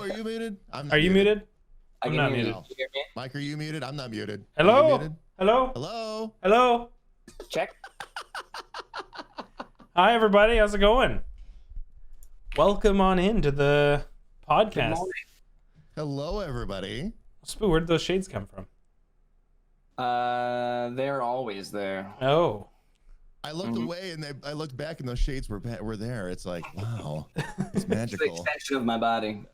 are you muted? I'm Are you muted? I I'm can not hear you. muted. You hear me? Mike, are you muted? I'm not muted. Are you Hello? muted? Hello? Hello? Hello? Check. Hi, everybody. How's it going? Welcome on into the Good podcast. morning. Hello, everybody. Spooo, where did those shades come from? They're always there. Oh. I looked away and I looked back and those shades were there. It's like, wow, it's magical. It's the extension of my body.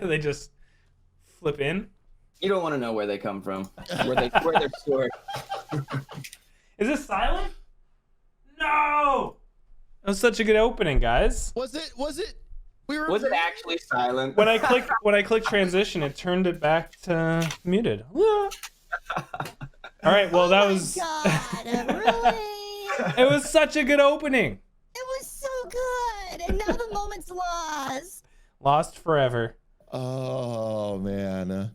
They just flip in? You don't want to know where they come from, where they're stored. Is this silent? No! That was such a good opening, guys. Was it? Was it actually silent? When I clicked transition, it turned it back to muted. All right, well, that was... God, really? It was such a good opening. It was so good, and now the moment's lost. Lost forever. Oh, man.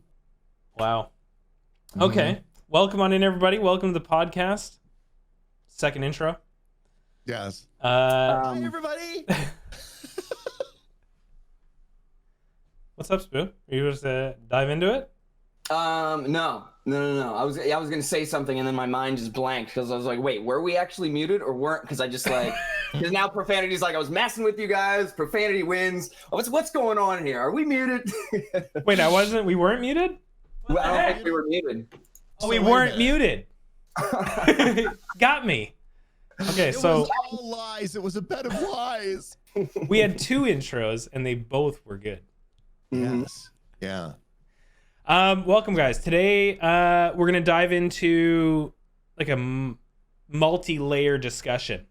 Wow. Okay. Welcome on in, everybody. Welcome to the podcast. Second intro. Yes. Uh, Hi, everybody. what's up, Spooo? Are you just dive into it? No. I was gonna say something and then my mind just blanked because I was like, wait, were we actually muted or weren't? Because I just like, because now profanity's like, I was messing with you guys. Profanity wins. What's going on here? Are we muted? Wait, we weren't muted? I don't think we were muted. Oh, we So wait a weren't minute. muted. Got me. Okay, It so was all lies. It was a bed of lies. we had two intros and they both were good. Yes. Yeah. Welcome, guys. Today, we're gonna dive into like a multi-layer discussion.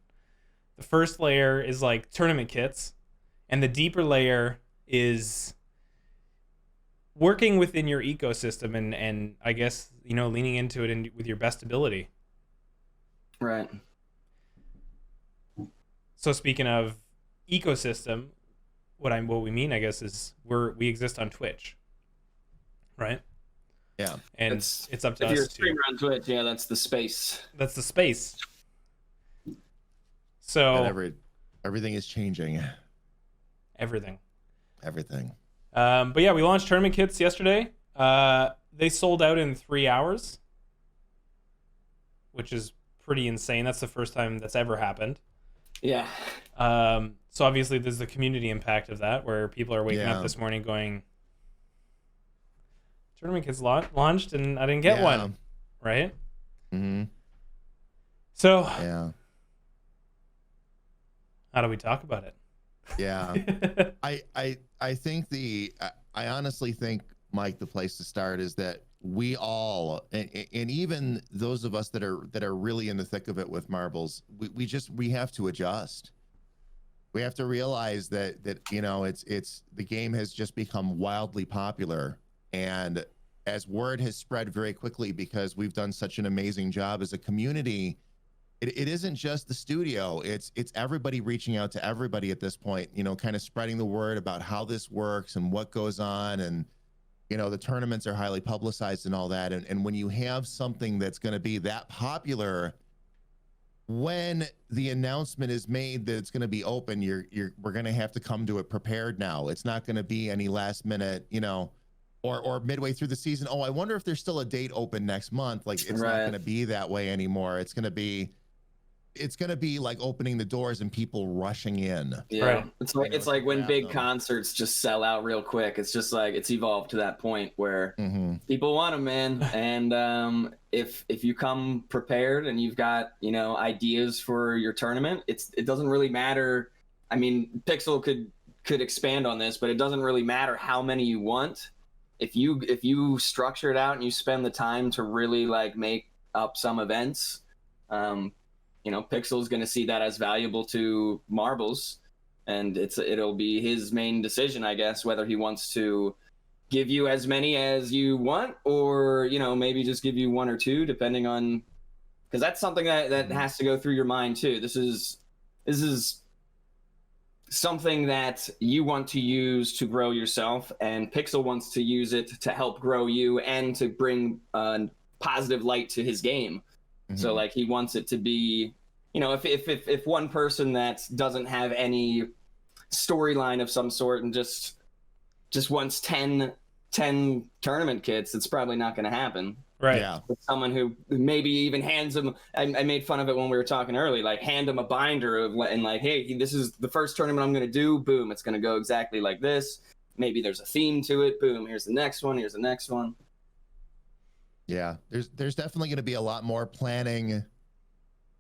The first layer is like tournament kits, and the deeper layer is working within your ecosystem and I guess leaning into it with your best ability. Right. So speaking of ecosystem, what we mean, I guess, is we exist on Twitch. Right? Yeah. And it's up to If you're a us to... streamer on Twitch, yeah, that's the space. That's the space. So... And everything is changing. Everything. Everything. But yeah, we launched tournament kits yesterday. They sold out in 3 hours, which is pretty insane. That's the first time that's ever happened. Yeah. So obviously there's the community impact of that, where people are waking Yeah. up this morning going, tournament kits launched and I didn't get one, right? Mm-hmm. So Yeah. how do we talk about it? Yeah. I think I honestly think, Mike, the place to start is that we all, and even those of us that are really in the thick of it with marbles, we have to adjust. We have to realize that it's the game has just become wildly popular, and as word has spread very quickly because we've done such an amazing job as a community. It isn't just the studio, it's everybody reaching out to everybody at this point, kind of spreading the word about how this works and what goes on. And, the tournaments are highly publicized and all that. And when you have something that's going to be that popular, when the announcement is made that it's going to be open, we're going to have to come to it prepared now. It's not going to be any last minute, or midway through the season. Oh, I wonder if there's still a date open next month. Like, it's not going to be that way anymore. It's going to be like opening the doors and people rushing in. Yeah. Right. It's like when big concerts just sell out real quick. It's just like it's evolved to that point where people want them, man. And if you come prepared and you've got ideas for your tournament, it doesn't really matter. I mean, Pixel could expand on this, but it doesn't really matter how many you want. If you structure it out and you spend the time to really like make up some events, Pixel's going to see that as valuable to Marbles, and it'll be his main decision, I guess, whether he wants to give you as many as you want or maybe just give you one or two, depending on, because that's something that has to go through your mind too. This is something that you want to use to grow yourself, and Pixel wants to use it to help grow you and to bring positive light to his game. So like he wants it to be, if one person that doesn't have any storyline of some sort and just just wants 10 tournament kits, it's probably not going to happen. Right. Yeah. With someone who maybe even hands them, I made fun of it when we were talking early, like hand them a binder of, and like, hey, this is the first tournament I'm going to do. Boom, it's going to go exactly like this. Maybe there's a theme to it. Boom, here's the next one. Here's the next one. Yeah, there's definitely going to be a lot more planning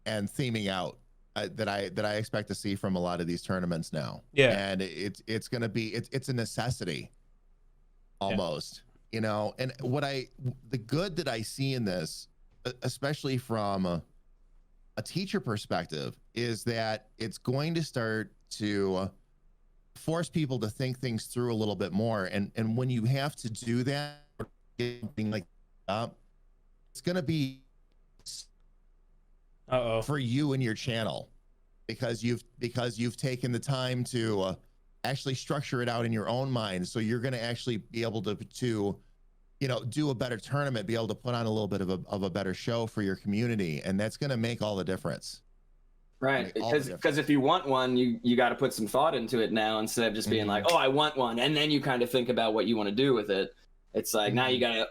and theming out that I expect to see from a lot of these tournaments now. Yeah, and it's going to be it's a necessity, almost. You know, and the good that I see in this, especially from a teacher perspective, is that it's going to start to force people to think things through a little bit more. And when you have to do that, being like, it's going to be for you and your channel, because you've taken the time to actually structure it out in your own mind. So you're going to actually be able to do a better tournament, be able to put on a little bit of a better show for your community. And that's going to make all the difference. Right. Because if you want one, you got to put some thought into it now, instead of just being like, oh, I want one. And then you kind of think about what you want to do with it. It's like, now you got to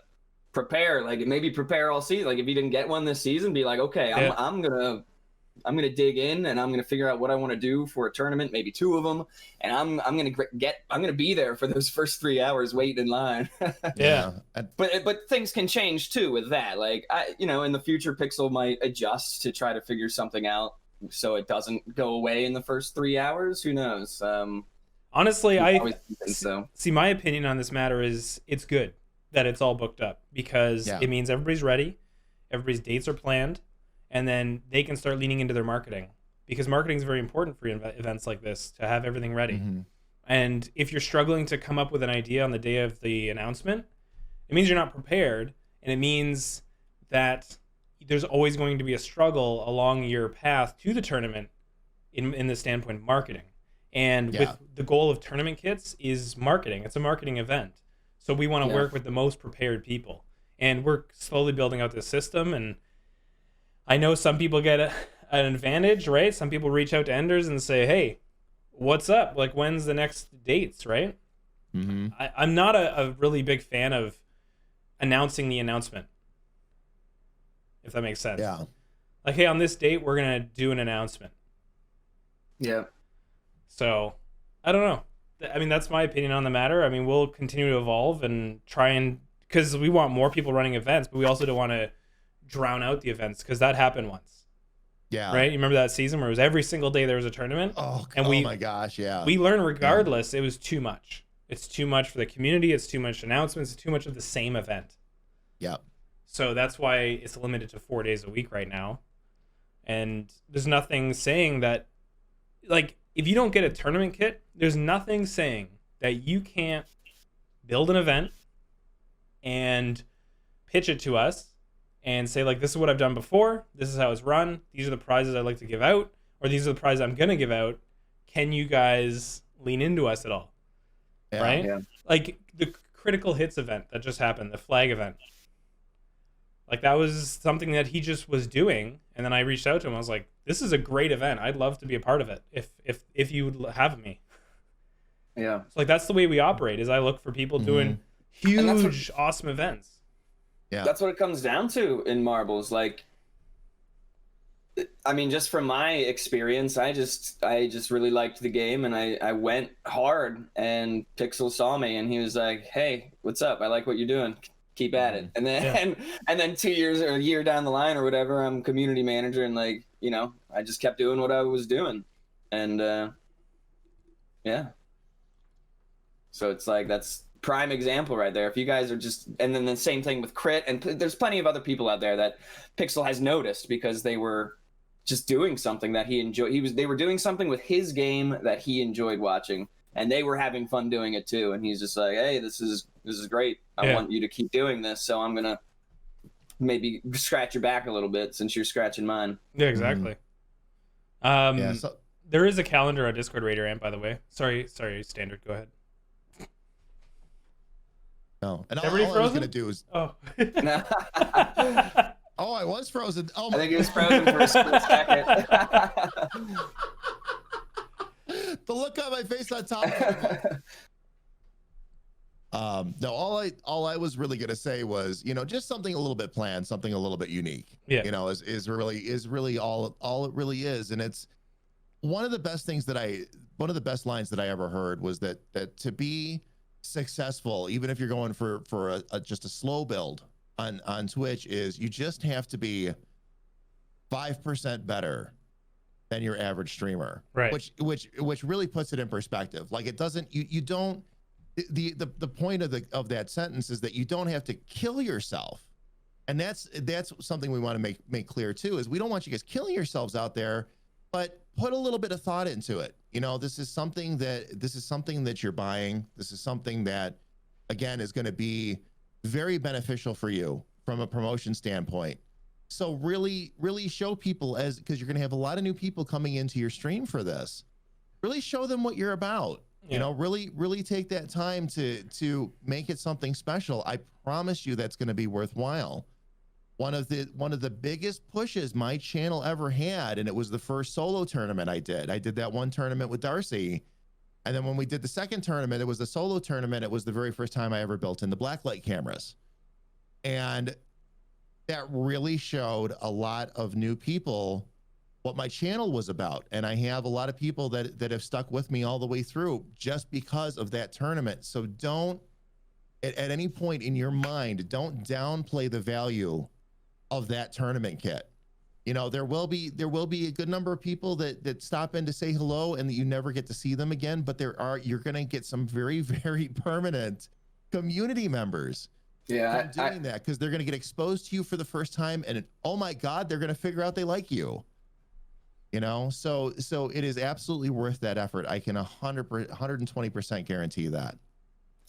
prepare, like maybe prepare all season. Like if you didn't get one this season, be like, okay, I'm gonna dig in and I'm gonna figure out what I want to do for a tournament, maybe 2 of them, and I'm gonna be there for those first 3 hours waiting in line. Yeah. But things can change too with that. Like in the future, Pixel might adjust to try to figure something out so it doesn't go away in the first 3 hours. Who knows? Honestly, so. See, my opinion on this matter is it's good that it's all booked up, because it means everybody's ready, everybody's dates are planned. And then they can start leaning into their marketing, because marketing is very important for events like this, to have everything ready. And if you're struggling to come up with an idea on the day of the announcement, it means you're not prepared. And it means that there's always going to be a struggle along your path to the tournament in the standpoint of marketing. And with the goal of tournament kits is marketing. It's a marketing event. So we want to work with the most prepared people. And we're slowly building out this system, and I know some people get an advantage, right? Some people reach out to Enders and say, hey, what's up? Like, when's the next dates, right? I'm not a really big fan of announcing the announcement, if that makes sense. Yeah. Like, hey, on this date, we're going to do an announcement. Yeah. So, I don't know. I mean, that's my opinion on the matter. I mean, we'll continue to evolve and try and... Because we want more people running events, but we also don't want to drown out the events, because that happened once. Yeah. Right? You remember that season where it was every single day there was a tournament? Oh my gosh, yeah. We learned regardless it was too much. It's too much for the community. It's too much announcements. It's too much of the same event. Yeah. So that's why it's limited to 4 days a week right now. And there's nothing saying that, like, if you don't get a tournament kit, there's nothing saying that you can't build an event and pitch it to us and say, like, this is what I've done before, this is how it's run, these are the prizes I'd like to give out, or these are the prizes I'm going to give out. Can you guys lean into us at all? Yeah. Right? Yeah. Like, the Critical Hits event that just happened, the flag event. Like, that was something that he just was doing, and then I reached out to him. I was like, this is a great event. I'd love to be a part of it if you would have me. Yeah. So, like, that's the way we operate, is I look for people doing huge, awesome events. Yeah. That's what it comes down to in marbles. Like, I mean, just from my experience, I just really liked the game, and I went hard, and Pixel saw me, and he was like, hey, what's up? I like what you're doing. Keep at it. And then and then 2 years or a year down the line or whatever, I'm community manager, and like, I just kept doing what I was doing. And yeah. So it's like, that's prime example right there. If you guys are just, and then the same thing with Crit, and there's plenty of other people out there that Pixel has noticed because they were just doing something that he enjoyed. They were doing something with his game that he enjoyed watching, and they were having fun doing it too. And he's just like, hey, this is great. I want you to keep doing this. So I'm gonna maybe scratch your back a little bit since you're scratching mine. Yeah, exactly. There is a calendar on Discord Raider Amp, by the way. Sorry, Standard. Go ahead. No, and all I was gonna do is oh, I was frozen. Oh, I think it was frozen for a split second. The look on my face on top of it. No, all I was really gonna say was, just something a little bit planned, something a little bit unique. Yeah. Is really all it really is. And it's one of the best lines that I ever heard was that to be successful, even if you're going for just a slow build on Twitch, is you just have to be 5% better than your average streamer. Right. Which really puts it in perspective. Like, it doesn't, you don't, the point of that sentence is that you don't have to kill yourself. And that's something we want to make clear too, is we don't want you guys killing yourselves out there, but put a little bit of thought into it. This is something that you're buying. This is something that, again, is going to be very beneficial for you from a promotion standpoint. So really show people, because you're going to have a lot of new people coming into your stream for this. Really show them what you're about. Yeah. Really take that time to make it something special. I promise you that's going to be worthwhile. One of the biggest pushes my channel ever had, and it was the first solo tournament I did. I did that one tournament with Darcy. And then when we did the second tournament, it was the solo tournament. It was the very first time I ever built in the blacklight cameras. And that really showed a lot of new people what my channel was about. And I have a lot of people that have stuck with me all the way through just because of that tournament. So don't, at any point in your mind, don't downplay the value of that tournament kit. There will be a good number of people that stop in to say hello and that you never get to see them again, but you're going to get some very, very permanent community members. Yeah, doing that, because they're going to get exposed to you for the first time, and oh my God, they're going to figure out they like you. So it is absolutely worth that effort. I can 120% guarantee that.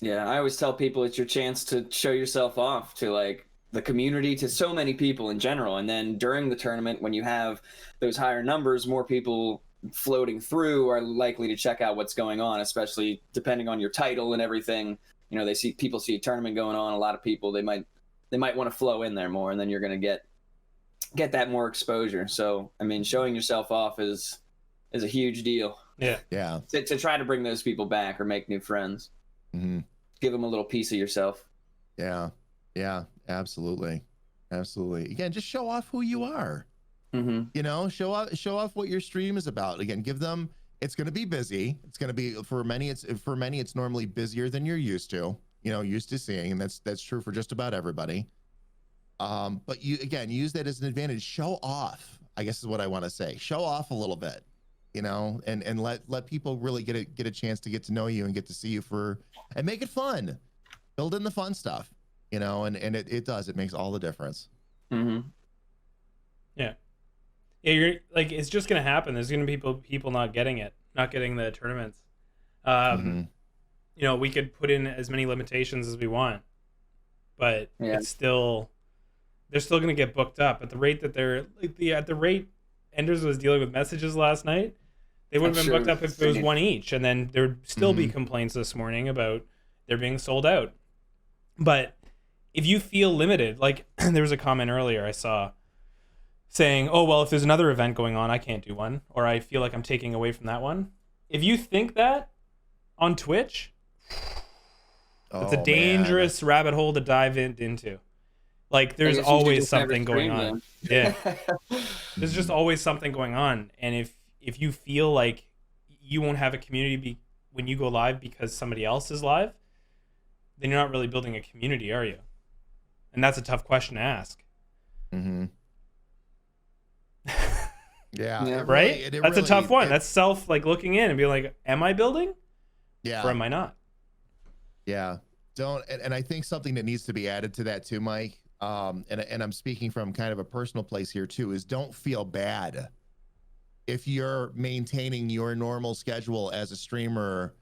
Yeah, I always tell people it's your chance to show yourself off to like the community, to so many people in general. And then during the tournament, when you have those higher numbers, more people floating through are likely to check out what's going on, especially depending on your title and everything. People see a tournament going on, a lot of people, they might want to flow in there more, and then you're going to get that more exposure. So, I mean, showing yourself off is a huge deal. Yeah. Yeah. To try to bring those people back or make new friends. Mm-hmm. Give them a little piece of yourself. Yeah. Yeah, absolutely. Absolutely. Again, just show off who you are. Mm-hmm. Show off what your stream is about. Again, give them, it's going to be busy. It's going to be, for many, it's normally busier than you're used to seeing. And that's true for just about everybody. But you, again, use that as an advantage. Show off, I guess is what I want to say. Show off a little bit, and let people really get a chance to get to know you and get to see you and make it fun. Build in the fun stuff, and it makes all the difference. Mm-hmm. Yeah. Yeah, you're like, it's just gonna happen. There's gonna be people not getting the tournaments. We could put in as many limitations as we want, but it's still, they're still gonna get booked up at the rate that they're at the rate Enders was dealing with messages last night. They would have been booked up if it was one each, and then there would still be complaints this morning about they're being sold out. But if you feel limited, like there was a comment earlier I saw saying, oh, well, if there's another event going on, I can't do one, or I feel like I'm taking away from that one. If you think that on Twitch, it's a dangerous rabbit hole to dive into. Like, there's always something going on. Yeah. There's just always something going on. And if you feel like you won't have a community when you go live because somebody else is live, then you're not really building a community, are you? And that's a tough question to ask. Mm-hmm. Yeah. Right? That's a tough one. That's looking in and being like, am I building? Yeah. Or am I not? Yeah. And I think something that needs to be added to that too, Mike, and I'm speaking from kind of a personal place here too, is don't feel bad if you're maintaining your normal schedule as a streamer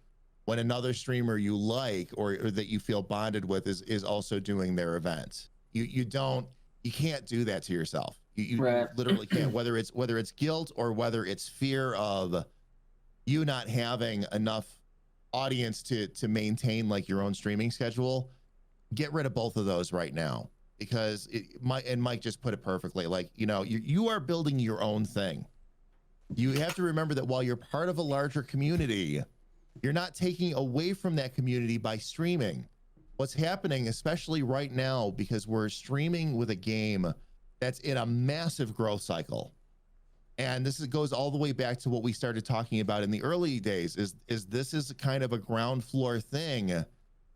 when another streamer you like or that you feel bonded with is also doing their event. You can't do that to yourself. You literally can't, whether it's guilt or whether it's fear of you not having enough audience to maintain like your own streaming schedule. Get rid of both of those right now, because Mike just put it perfectly. Like, you are building your own thing. You have to remember that while you're part of a larger community, you're not taking away from that community by streaming. what's happening, especially right now, because we're streaming with a game that's in a massive growth cycle. And goes all the way back to what we started talking about in the early days, is this is kind of a ground floor thing,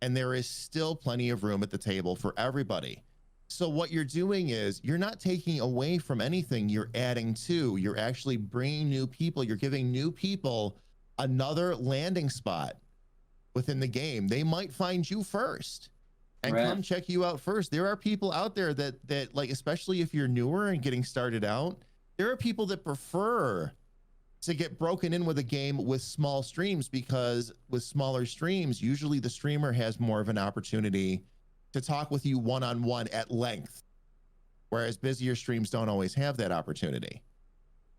and there is still plenty of room at the table for everybody. So what you're doing is you're not taking away from anything, you're adding to. You're actually bringing new people. You're giving new people another landing spot within the game. They might find you first and come check you out first. There are people out there that like, especially if you're newer and getting started out, there are people that prefer to get broken in with a game with small streams, because with smaller streams, usually the streamer has more of an opportunity to talk with you one-on-one at length, whereas busier streams don't always have that opportunity.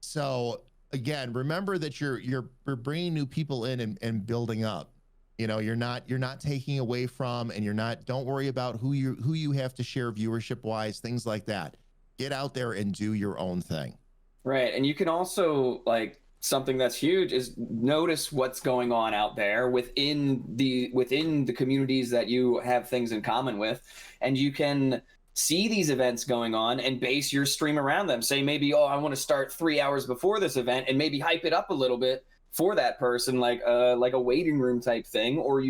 So again, remember that you're bringing new people in and building up. You know, you're not taking away from, and don't worry about who you have to share viewership wise, things like that. Get out there and do your own thing. Right. And you can also, like, something that's huge is notice what's going on out there within the communities that you have things in common with, and you can see these events going on and base your stream around them. Say maybe, I want to start 3 hours before this event, and maybe hype it up a little bit for that person, like a waiting room type thing, or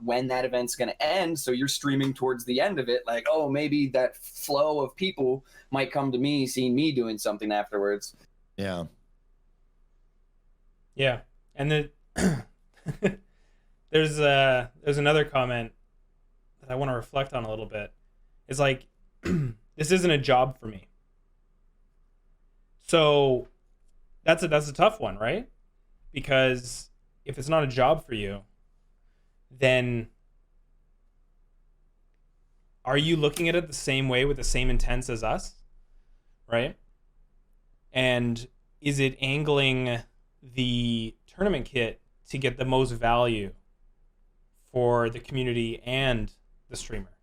when that event's going to end, so you're streaming towards the end of it, like, maybe that flow of people might come to me seeing me doing something afterwards. Yeah, and there's another comment that I want to reflect on a little bit. It's like, this isn't a job for me. So that's a tough one, right? Because if it's not a job for you, then are you looking at it the same way with the same intent as us, right? And is it angling the tournament kit to get the most value for the community and the streamer?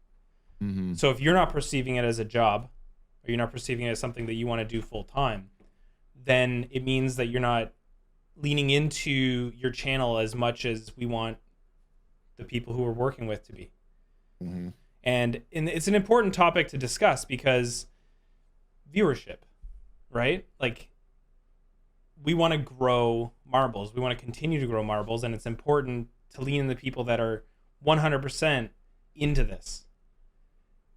Mm-hmm. So if you're not perceiving it as a job, or you're not perceiving it as something that you want to do full time, then it means that you're not leaning into your channel as much as we want the people who we're working with to be. Mm-hmm. And it's an important topic to discuss, because viewership, right? Like, we want to grow marbles. We want to continue to grow marbles, and it's important to lean in the people that are 100% into this,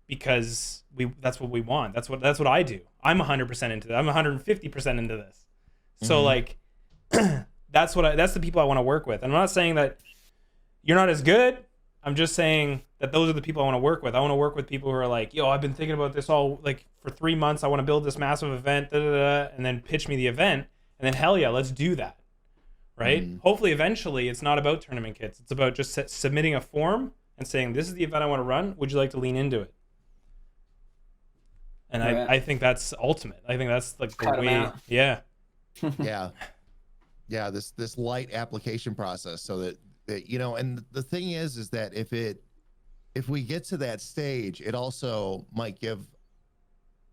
because that's what we want. That's what I do. I'm 100% into this. I'm 150% into this. So like, that's the people I want to work with. And I'm not saying that you're not as good. I'm just saying that those are the people I want to work with. I want to work with people who are like, I've been thinking about this all, like, for 3 months. I want to build this massive event, and then pitch me the event. And then, hell yeah, let's do that, right? Hopefully, eventually, it's not about tournament kits. It's about just submitting a form and saying, this is the event I want to run. Would you like to lean into it? And I think that's ultimate. I think that's like the way. Yeah. Yeah. This light application process, so that and the thing is that if we get to that stage, it also might give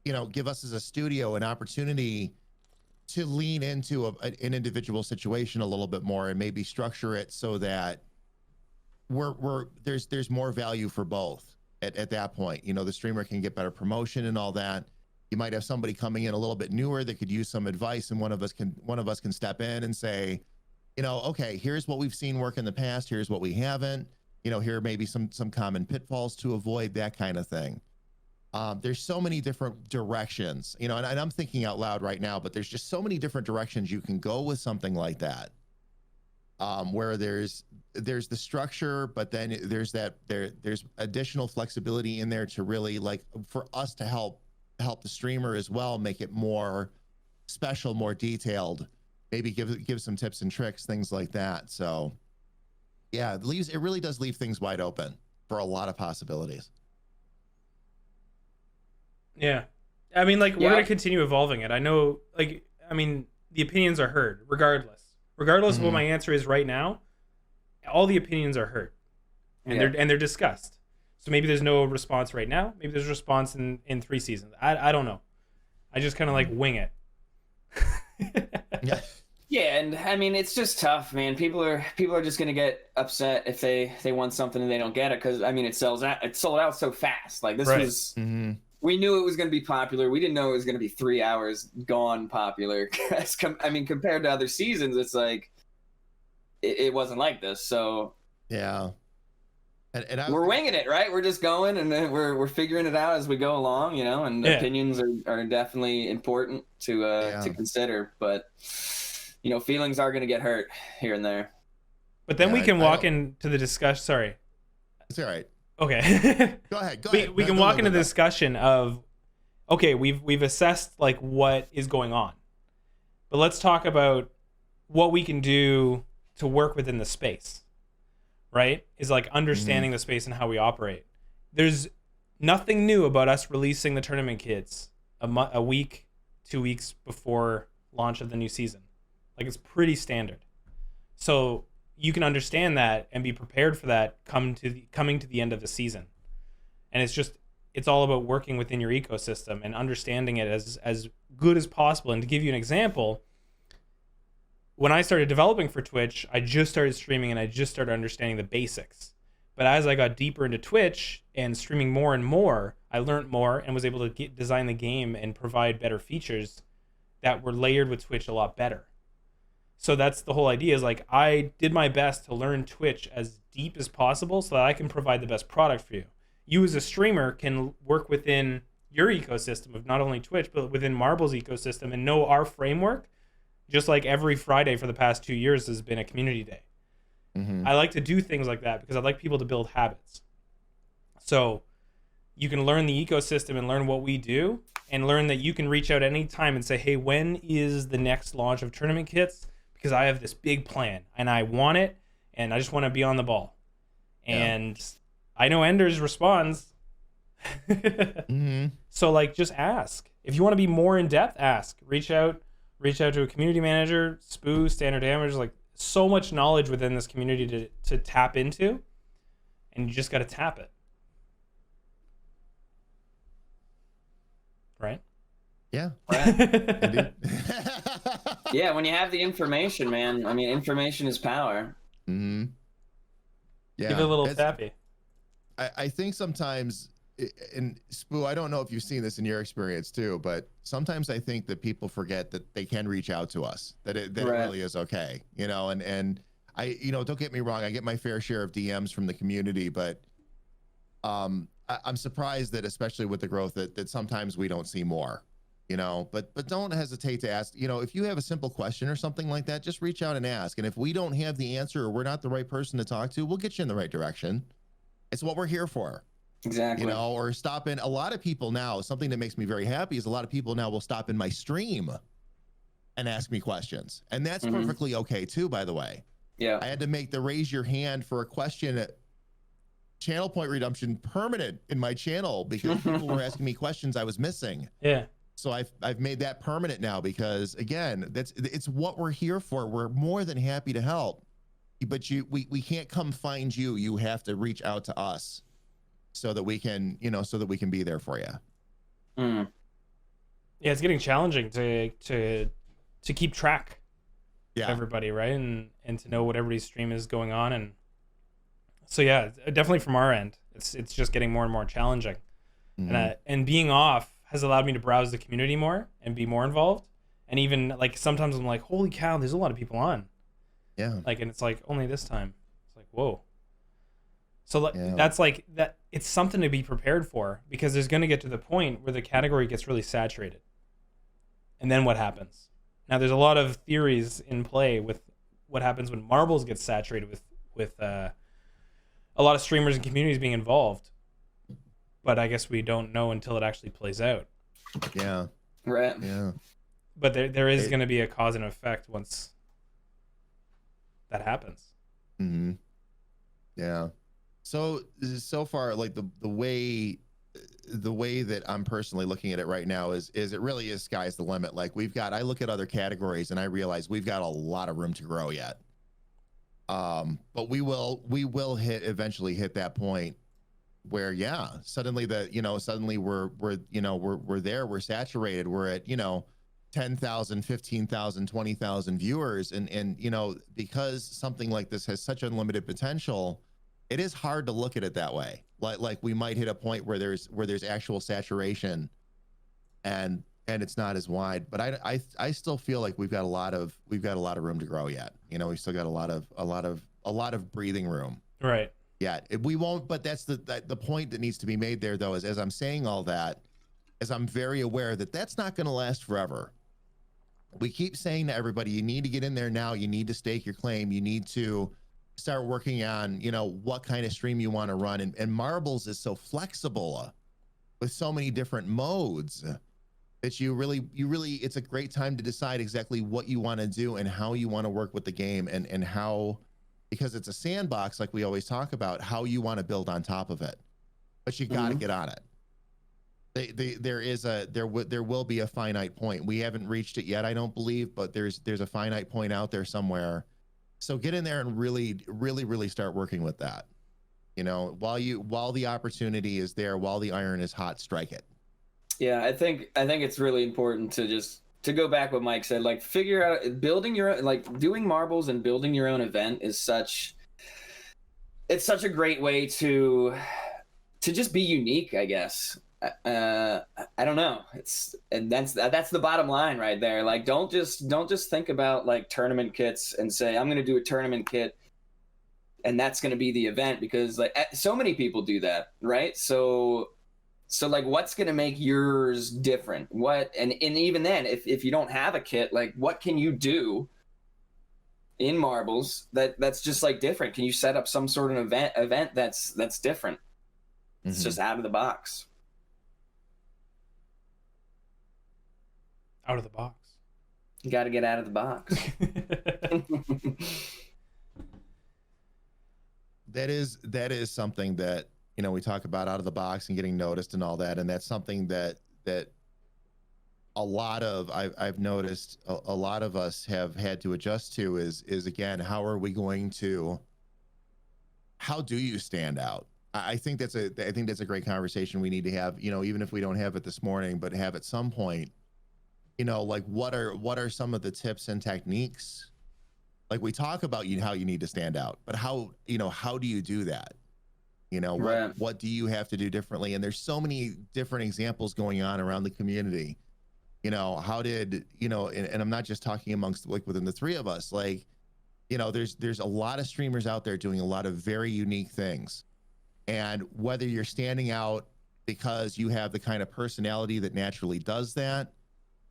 us as a studio an opportunity to lean into an individual situation a little bit more, and maybe structure it so that there's more value for both at that point. The streamer can get better promotion and all that. You might have somebody coming in a little bit newer that could use some advice, and one of us can step in and say, okay, here's what we've seen work in the past, here's what we haven't, here are maybe some common pitfalls to avoid, that kind of thing. There's so many different directions, and I'm thinking out loud right now, but there's just so many different directions you can go with something like that, where there's the structure, but then there's additional flexibility in there to really, like, for us to help the streamer as well, make it more special, more detailed, maybe give some tips and tricks, things like that. So yeah, it really does leave things wide open for a lot of possibilities. Yeah. I mean, like, we're going to continue evolving it. I know, like, I mean, the opinions are heard regardless of what my answer is right now. All the opinions are heard, and they're discussed. So maybe there's no response right now. Maybe there's a response in 3 seasons. I don't know. I just kind of like wing it. Yeah. Yeah, and I mean it's just tough, man. People are just gonna get upset if they want something and they don't get it, because I mean it sold out so fast. Like this Right. was, we knew it was gonna be popular. We didn't know it was gonna be 3 hours gone popular. I mean, compared to other seasons, it's like it wasn't like this. So Yeah. And we're winging it, right? We're just going, and then we're figuring it out as we go along, you know. And opinions are definitely important to consider, but you know, feelings are going to get hurt here and there. But then we can walk into the discussion. Sorry, it's all right. Okay. Go ahead. We can walk into the discussion of, okay, we've assessed like what is going on, but let's talk about what we can do to work within the space. Right? Is like understanding the space and how we operate. There's nothing new about us releasing the tournament kits a week, 2 weeks before launch of the new season. Like it's pretty standard. So you can understand that and be prepared for that coming to the end of the season. And it's all about working within your ecosystem and understanding it as good as possible. And to give you an example, when I started developing for Twitch, I just started streaming and I just started understanding the basics. But as I got deeper into Twitch and streaming more and more, I learned more and was able to design the game and provide better features that were layered with Twitch a lot better. So that's the whole idea, is like I did my best to learn Twitch as deep as possible so that I can provide the best product for you. You as a streamer can work within your ecosystem of not only Twitch, but within Marble's ecosystem and know our framework. Just like every Friday for the past 2 years has been a community day. I like to do things like that because I like people to build habits. So you can learn the ecosystem and learn what we do and learn that you can reach out anytime and say, hey, when is the next launch of tournament kits? Because I have this big plan and I want it and I just want to be on the ball. And I know Enders responds. So like just ask. If you want to be more in depth, ask. Reach out to a community manager, Spooo, StandardDamage, like so much knowledge within this community to tap into, and you just got to tap it. Right? Yeah. Right. Yeah, when you have the information, man, I mean, information is power. Yeah. Give it a little tappy. I think sometimes, and Spooo, I don't know if you've seen this in your experience too, but sometimes I think that people forget that they can reach out to us, that it really is okay, you know, and I, you know, don't get me wrong, I get my fair share of DMs from the community, but I'm surprised that, especially with the growth, that sometimes we don't see more, you know, but don't hesitate to ask, you know, if you have a simple question or something like that, just reach out and ask. And if we don't have the answer or we're not the right person to talk to, we'll get you in the right direction. It's what we're here for. Exactly. You know, or stop in. A lot of people now, something that makes me very happy is a lot of people now will stop in my stream and ask me questions. And that's perfectly okay too, by the way. Yeah. I had to make the raise your hand for a question channel point redemption permanent in my channel because people were asking me questions I was missing. Yeah. So I've made that permanent now because, again, it's what we're here for. We're more than happy to help. But we can't come find you. You have to reach out to us so that we can, you know, so that we can be there for you. Yeah, it's getting challenging to keep track of everybody, right? And to know what everybody's stream is going on. And so yeah, definitely from our end, it's just getting more and more challenging. And being off has allowed me to browse the community more and be more involved. And even like sometimes I'm like, holy cow, there's a lot of people on. Yeah. Like, and it's like only this time. It's like, whoa. So that's like that. It's something to be prepared for because there's going to get to the point where the category gets really saturated. And then what happens? Now there's a lot of theories in play with what happens when marbles get saturated with a lot of streamers and communities being involved. But I guess we don't know until it actually plays out. Yeah. Right. Yeah. But there is going to be a cause and effect once that happens. Yeah. So far, like the way that I'm personally looking at it right now is it really is sky's the limit. Like I look at other categories and I realize we've got a lot of room to grow yet. But we will eventually hit that point where suddenly we're there, we're saturated, we're at, 10,000, 15,000, 20,000 viewers. And, you know, because something like this has such unlimited potential, it is hard to look at it that way. Like we might hit a point where there's actual saturation and it's not as wide, but I still feel like we've got a lot of room to grow yet. You know, we still got a lot of breathing room. Right. Yeah, we won't, but that's the point that needs to be made there, though, is as I'm saying all that, as I'm very aware that that's not going to last forever. We keep saying to everybody, you need to get in there now. You need to stake your claim. You need to start working on, you know, what kind of stream you want to run. And Marbles is so flexible with so many different modes that you really, it's a great time to decide exactly what you want to do and how you want to work with the game and how, because it's a sandbox, like we always talk about, how you want to build on top of it. But you got to get on it. There will be a finite point. We haven't reached it yet, I don't believe, but there's a finite point out there somewhere. So get in there and really start working with that. You know, while the opportunity is there, while the iron is hot, strike it. Yeah, I think it's really important to go back what Mike said, like figure out building your own, like doing Marbles and building your own event is such a great way to just be unique, I guess. I don't know. That's the bottom line right there. Like, don't just think about like tournament kits and say, I'm going to do a tournament kit and that's going to be the event, because like so many people do that. Right. So like, what's going to make yours different? And even then, if you don't have a kit, like what can you do in Marbles that's just like different? Can you set up some sort of event that's different? It's just out of the box. Out of the box. You got to get out of the box. That is something that, you know, we talk about out of the box and getting noticed and all that, and that's something that a lot of I've noticed a lot of us have had to adjust to is again, how do you stand out? I think that's a great conversation we need to have, you know, even if we don't have it this morning, but have at some point. You know, like what are some of the tips and techniques? Like we talk about how you need to stand out, but how do you do that? You know, right. What do you have to do differently? And there's so many different examples going on around the community. You know, how did, you know, and I'm not just talking amongst like within the three of us, like, you know, there's a lot of streamers out there doing a lot of very unique things. And whether you're standing out because you have the kind of personality that naturally does that,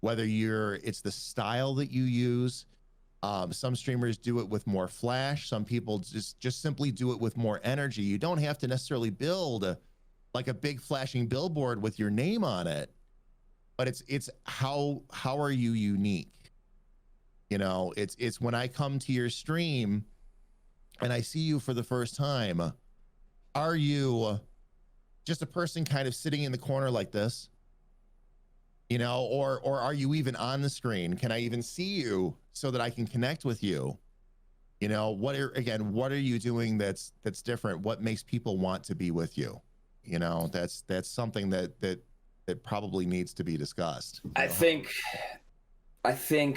whether it's the style that you use. Some streamers do it with more flash. Some people just simply do it with more energy. You don't have to necessarily build like a big flashing billboard with your name on it, but it's how are you unique? You know, it's when I come to your stream and I see you for the first time, are you just a person kind of sitting in the corner like this? You know, or are you even on the screen? Can I even see you so that I can connect with you? You know, what are you doing that's different? What makes people want to be with you? You know, that's something that probably needs to be discussed. I think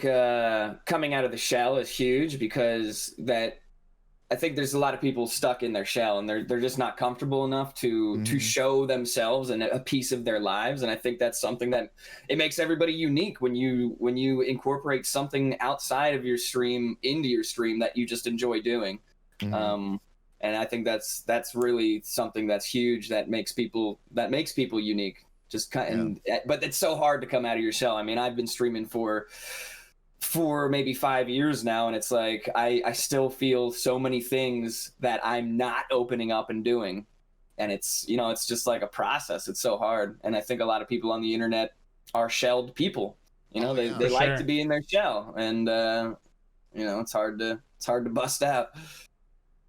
coming out of the shell is huge, because I think there's a lot of people stuck in their shell and they're just not comfortable enough to show themselves and a piece of their lives. And I think that's something that it makes everybody unique when you incorporate something outside of your stream into your stream that you just enjoy doing. And I think that's really something that's huge, that makes people unique. But it's so hard to come out of your shell. I mean, I've been streaming for maybe 5 years now, and it's like I still feel so many things that I'm not opening up and doing, and it's, you know, it's just like a process. It's so hard, and I think a lot of people on the internet are shelled people. You know, they like to be in their shell, and you know, it's hard to bust out.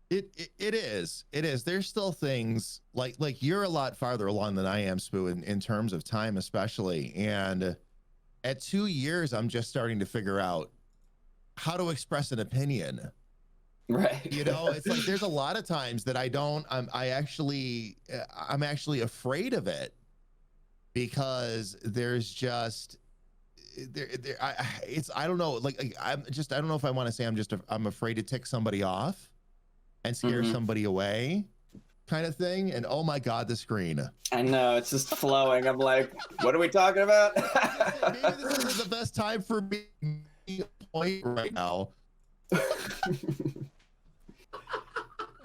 It is. There's still things like you're a lot farther along than I am, Spooo, in terms of time, especially, and at 2 years, I'm just starting to figure out how to express an opinion. Right. You know, it's like there's a lot of times that I'm actually afraid of it, because there's just I don't know, like I don't know if I want to say I'm afraid to tick somebody off and scare somebody away, kind of thing. And oh my God, the screen. I know, it's just flowing. I'm like, what are we talking about? Maybe this isn't the best time for me to point right now.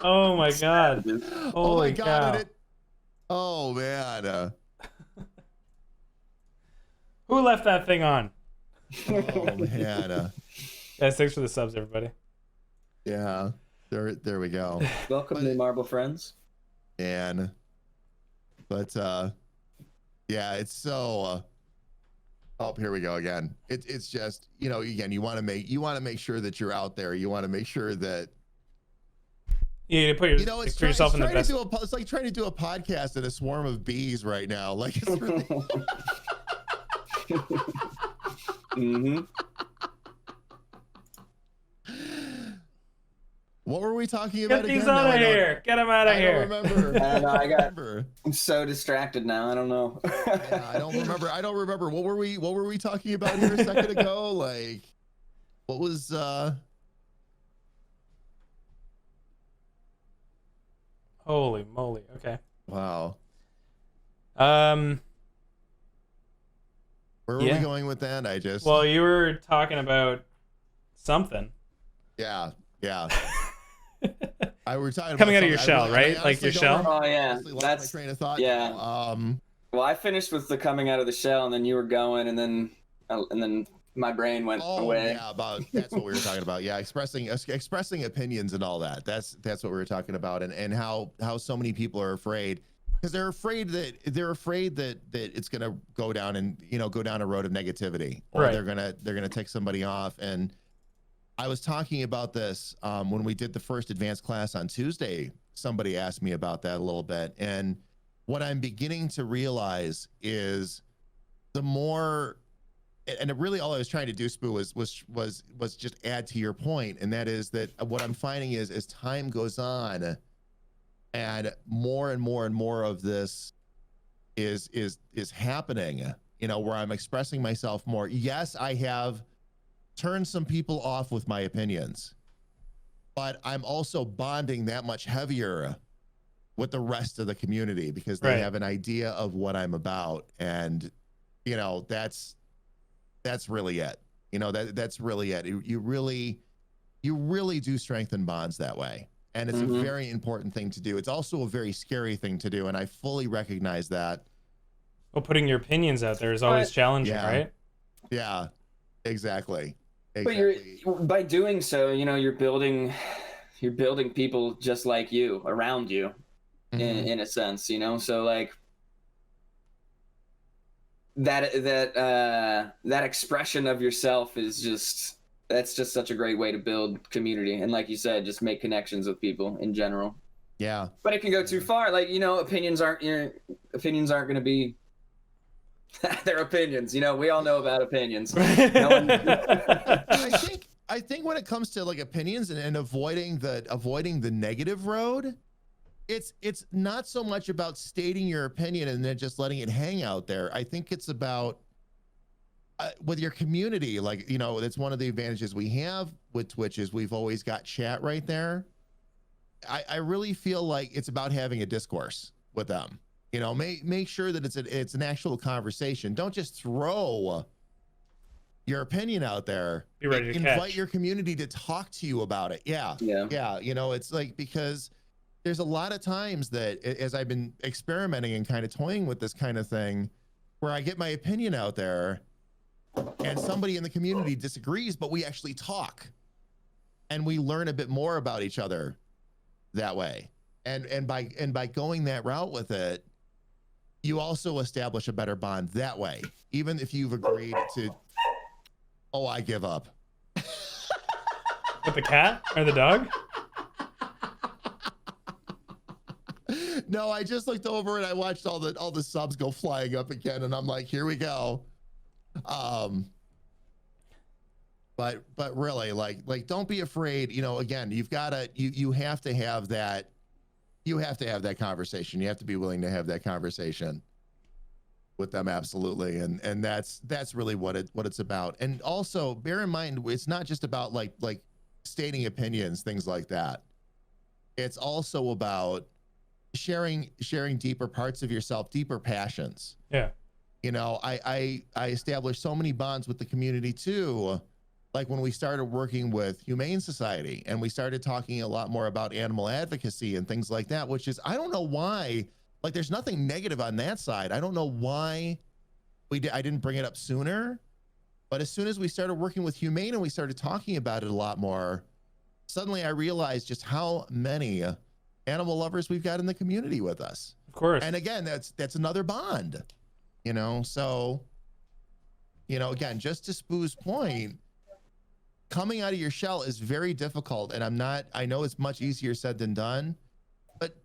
Oh my God. Oh my Holy God. cow. Oh man. Who left that thing on? Oh man. Guys, thanks for the subs, everybody. Yeah. There we go. Welcome, new Marble friends. And but yeah, it's so oh, here we go again. It's just, you know, again, you want to make sure that you're out there. You want to make sure that You put put yourself in the best. It's like trying to do a podcast in a swarm of bees right now. Like it's really What were we talking about Get these again? out of here. Get them out of here. I don't remember. I know, I'm so distracted now. I don't know. Yeah, I don't remember. What were we talking about here a second ago? Like, what was Holy moly. Okay. wow. Where were we going with that? Well, you were talking about something. Yeah. I were talking Coming about out of your shell, right? Like your shell. Oh yeah, that's my train of thought. Yeah. Now. Well, I finished with the coming out of the shell, and then you were going, and then my brain went away. Yeah, that's what we were talking about. Yeah, expressing opinions and all that. That's what we were talking about, and how so many people are afraid because they're afraid that it's gonna go down a road of negativity, or right. they're gonna tick somebody off. And I was talking about this when we did the first advanced class on Tuesday. Somebody asked me about that a little bit, and what I'm beginning to realize is the more, and really all I was trying to do, Spooo, was just add to your point, and that is that what I'm finding is as time goes on, and more of this is happening, where I'm expressing myself more. Yes, I have turned some people off with my opinions, but I'm also bonding that much heavier with the rest of the community because they have an idea of what I'm about. And, that's really it. That's really it. You really do strengthen bonds that way. And it's a very important thing to do. It's also a very scary thing to do. And I fully recognize that. Well, putting your opinions out there is always challenging, right? Yeah, exactly. But by doing so, you're building people just like you around you, in a sense, So like that expression of yourself that's just such a great way to build community, and like you said, just make connections with people in general. Yeah. But it can go too far. Like opinions aren't going to be their opinions. We all know about opinions. I think when it comes to like opinions and avoiding the negative road, it's not so much about stating your opinion and then just letting it hang out there. I think it's about with your community, like, that's one of the advantages we have with Twitch is we've always got chat right there. I really feel like it's about having a discourse with them. Make sure that it's an actual conversation. Don't just throw your opinion out there. Be ready to invite your community to talk to you about it. Yeah. It's like, because there's a lot of times that as I've been experimenting and kind of toying with this kind of thing, where I get my opinion out there and somebody in the community disagrees, but we actually talk and we learn a bit more about each other that way. And by going that route with it, you also establish a better bond that way, even if you've agreed to, I give up. With the cat or the dog? No, I just looked over and I watched all the subs go flying up again, and I'm like, here we go. But really, like don't be afraid. Again, you have to have that. You have to have that conversation. You have to be willing to have that conversation. with them, absolutely. And that's really what it's about. And also bear in mind, it's not just about like stating opinions, things like that. It's also about sharing deeper parts of yourself, deeper passions. Yeah. You know, I established so many bonds with the community too. Like when we started working with Humane Society and we started talking a lot more about animal advocacy and things like that, which is, I don't know why, like there's nothing negative on that side. I don't know why I didn't bring it up sooner, but as soon as we started working with Humane and we started talking about it a lot more, suddenly I realized just how many animal lovers we've got in the community with us. Of course. And again, that's another bond, you know? So, you know, again, just to Spoo's point, coming out of your shell is very difficult. And I know it's much easier said than done, but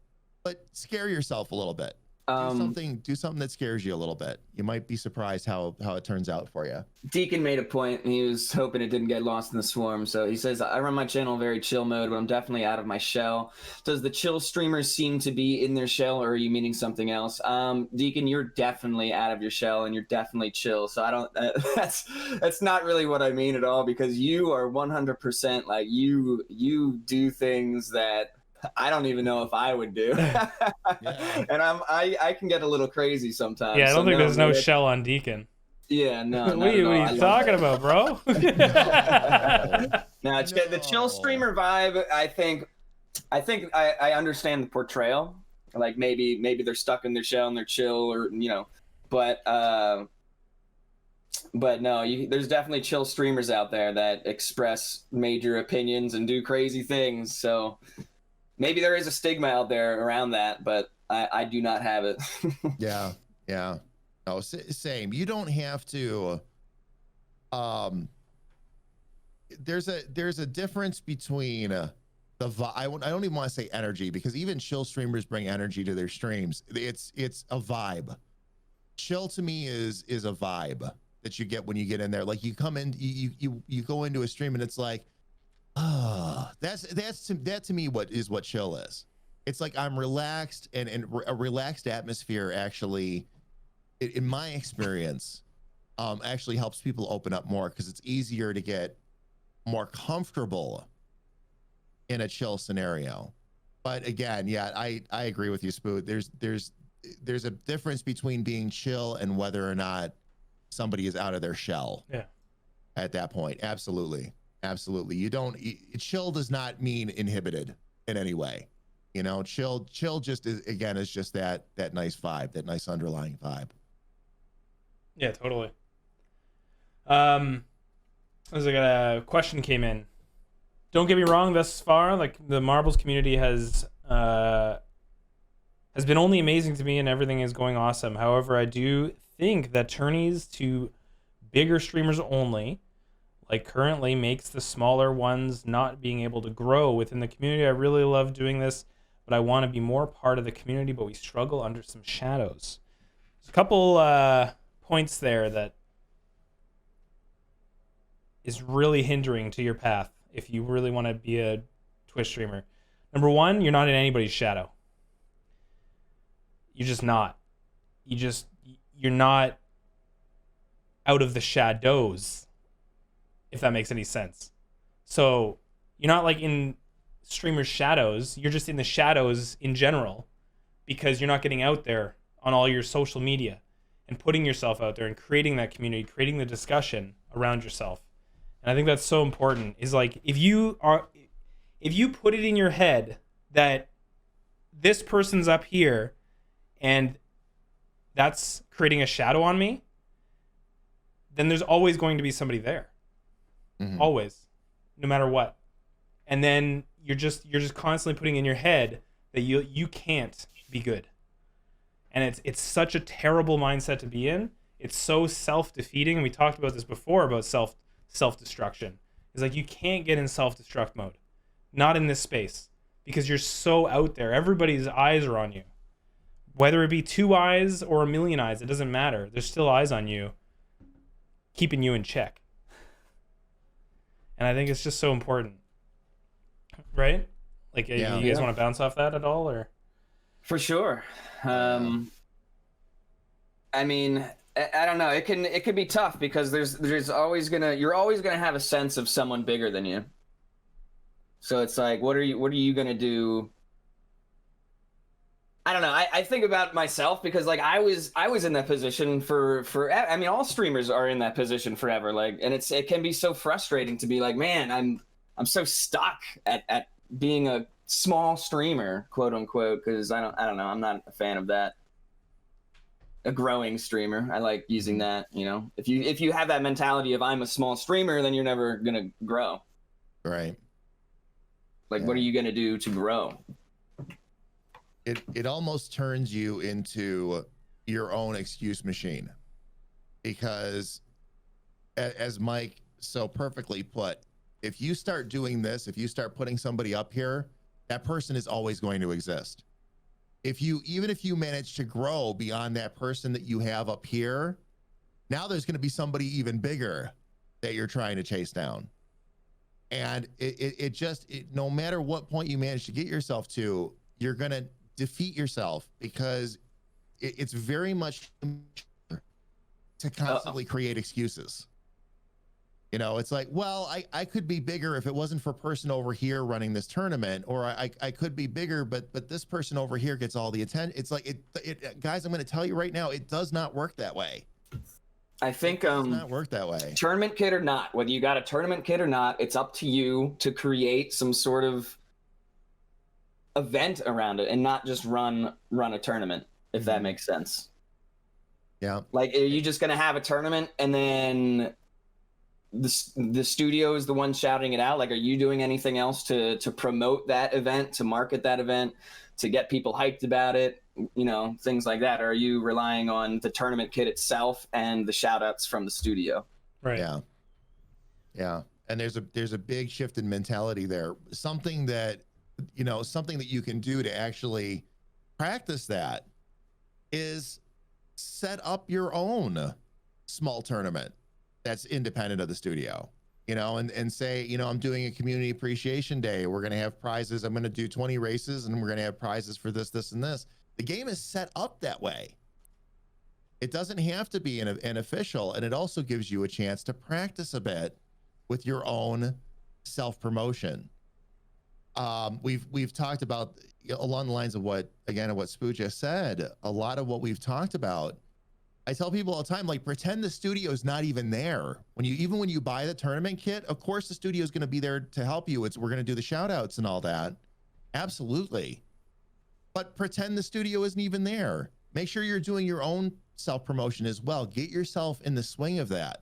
scare yourself a little bit. Do something that scares you a little bit. You might be surprised how it turns out for you. Deacon made a point, and he was hoping it didn't get lost in the swarm. So he says, I run my channel very chill mode, but I'm definitely out of my shell. Does the chill streamers seem to be in their shell, or are you meaning something else? Deacon, you're definitely out of your shell, and you're definitely chill. So I don't. That's not really what I mean at all, because you are 100% like you do things that I don't even know if I would do. Yeah. And I can get a little crazy sometimes. Yeah, I don't think there's no shell on Deacon. Yeah, no. What are you talking about, bro? No, the chill streamer vibe, I think I understand the portrayal. Like maybe they're stuck in their shell and they're chill, or you know, but no, there's definitely chill streamers out there that express major opinions and do crazy things. So maybe there is a stigma out there around that, but I do not have it. Yeah. No, same. You don't have to. There's a difference between I don't even want to say energy, because even chill streamers bring energy to their streams. It's a vibe. Chill to me is a vibe that you get when you get in there. Like you come in, you go into a stream and it's like, that to me what chill is. It's like I'm relaxed, and a relaxed atmosphere actually, in my experience, actually helps people open up more, because it's easier to get more comfortable in a chill scenario. But again, yeah, I agree with you, Spooo. There's a difference between being chill and whether or not somebody is out of their shell. Yeah. At that point, absolutely. Chill does not mean inhibited in any way. You know, chill just is just that nice vibe, that nice underlying vibe. Yeah, totally. As I got a question came in. Don't get me wrong, thus far, like the marbles community has been only amazing to me, and everything is going awesome. However, I do think that tourneys to bigger streamers only, like currently, makes the smaller ones not being able to grow within the community. I really love doing this, but I want to be more part of the community, but we struggle under some shadows. There's a couple points there that is really hindering to your path if you really want to be a Twitch streamer. Number one, you're not in anybody's shadow. You're just not. You're not out of the shadows, if that makes any sense. So you're not like in streamers' shadows. You're just in the shadows in general, because you're not getting out there on all your social media and putting yourself out there and creating that community, creating the discussion around yourself. And I think that's so important, is like if you put it in your head that this person's up here and that's creating a shadow on me, then there's always going to be somebody there. Mm-hmm. Always, no matter what. And then you're just constantly putting in your head that you can't be good. And it's such a terrible mindset to be in. It's so self-defeating. We talked about this before about self-destruction. It's like you can't get in self-destruct mode. Not in this space, because you're so out there. Everybody's eyes are on you. Whether it be 2 eyes or 1 million eyes, it doesn't matter. There's still eyes on you, keeping you in check. And I think it's just so important. Right? Like, you guys want to bounce off that at all, or? For sure. I mean, I don't know. It can be tough because you're always gonna have a sense of someone bigger than you. So it's like, what are you gonna do? I don't know. I think about myself because like I was in that position for I mean, all streamers are in that position forever. Like, and it can be so frustrating to be like, man, I'm so stuck at being a small streamer, quote unquote, because I don't know. I'm not a fan of that. A growing streamer. I like using that, you know. If you have that mentality of I'm a small streamer, then you're never gonna grow. Right. Like, what are you gonna do to grow? It almost turns you into your own excuse machine, because as Mike so perfectly put, if you start doing this, if you start putting somebody up here, that person is always going to exist. Even if you manage to grow beyond that person that you have up here, now there's going to be somebody even bigger that you're trying to chase down. And no matter what point you manage to get yourself to, you're going to defeat yourself, because it's very much to constantly create excuses. You know, it's like, well, I could be bigger if it wasn't for person over here running this tournament, or I could be bigger, but this person over here gets all the attention. It's like, guys, I'm going to tell you right now, it does not work that way. I think it does not work that way. Tournament kit or not, whether you got a tournament kit or not, it's up to you to create some sort of event around it and not just run a tournament, if that makes sense. Yeah. Like, are you just going to have a tournament and then the studio is the one shouting it out? Like, are you doing anything else to promote that event, to market that event, to get people hyped about it, you know, things like that? Or are you relying on the tournament kit itself and the shout outs from the studio? Right. Yeah. And there's a big shift in mentality there. Something that you can do to actually practice that is set up your own small tournament that's independent of the studio, you know, and say, you know, I'm doing a community appreciation day. We're going to have prizes. I'm going to do 20 races and we're going to have prizes for this, this, and this. The game is set up that way. It doesn't have to be an official. And it also gives you a chance to practice a bit with your own self-promotion. We've talked about, along the lines of what Spooo just said, a lot of what we've talked about. I tell people all the time, like, pretend the studio is not even there. When you buy the tournament kit, of course the studio is going to be there to help you. We're going to do the shout outs and all that. Absolutely. But pretend the studio isn't even there. Make sure you're doing your own self-promotion as well. Get yourself in the swing of that.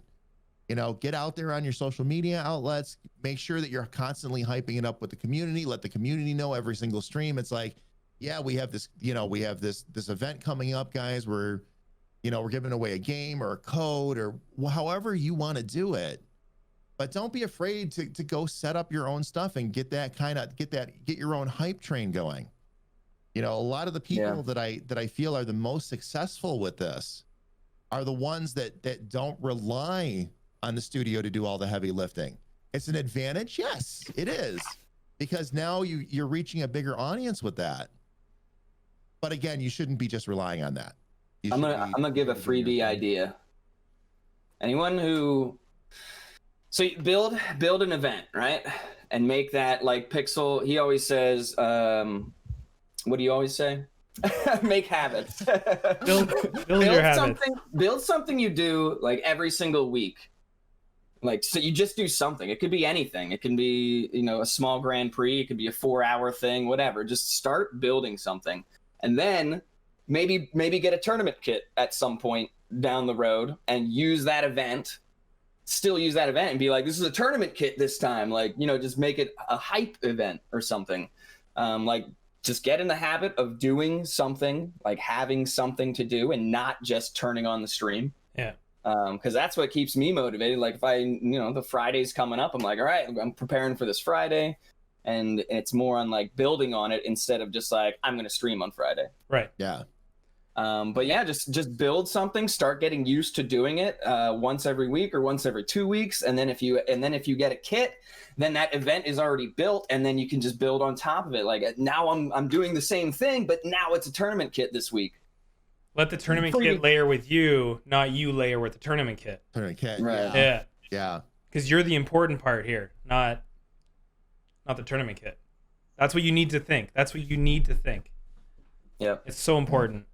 You know, get out there on your social media outlets. Make sure that you're constantly hyping it up with the community. Let the community know every single stream. It's like, yeah, we have this event coming up, guys. We're giving away a game or a code or however you want to do it. But don't be afraid to go set up your own stuff and get your own hype train going. You know, a lot of the people that I feel are the most successful with this are the ones that don't rely on the studio to do all the heavy lifting. It's an advantage. Yes, it is, because now you're reaching a bigger audience with that. But again, you shouldn't be just relying on that. I'm gonna give a freebie idea. Anyone who, so you build an event, right, and make that like Pixel. He always says, what do you always say? Make habits. Build your habits. Build something you do like every single week. Like, so you just do something. It could be anything. It can be, you know, a small Grand Prix. It could be a 4-hour thing, whatever. Just start building something. And then maybe get a tournament kit at some point down the road and use that event, and be like, this is a tournament kit this time. Like, you know, just make it a hype event or something. Like, just get in the habit of doing something, like having something to do and not just turning on the stream. Yeah. Because that's what keeps me motivated. Like, if the Friday's coming up, I'm like, all right, I'm preparing for this Friday. And it's more on like building on it instead of just like, I'm going to stream on Friday. Right. Yeah. But yeah, just build something, start getting used to doing it once every week or once every 2 weeks. And then if you get a kit, then that event is already built, and then you can just build on top of it. Like, now I'm doing the same thing, but now it's a tournament kit this week. Let the tournament Pretty- kit layer with you, not you layer with the tournament kit. Tournament kit. Right. Yeah. Yeah. Because you're the important part here, not the tournament kit. That's what you need to think. That's what you need to think. Yep. It's so important.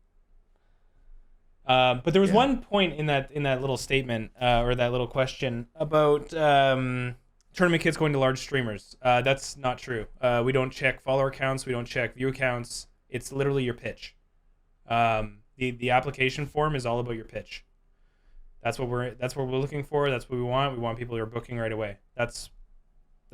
But there was Yeah. one point in that little statement or that little question about tournament kits going to large streamers. That's not true. We don't check follower counts. We don't check view counts. It's literally your pitch. The application form is all about your pitch. That's what we're looking for. That's what we want. We want people who are booking right away. That's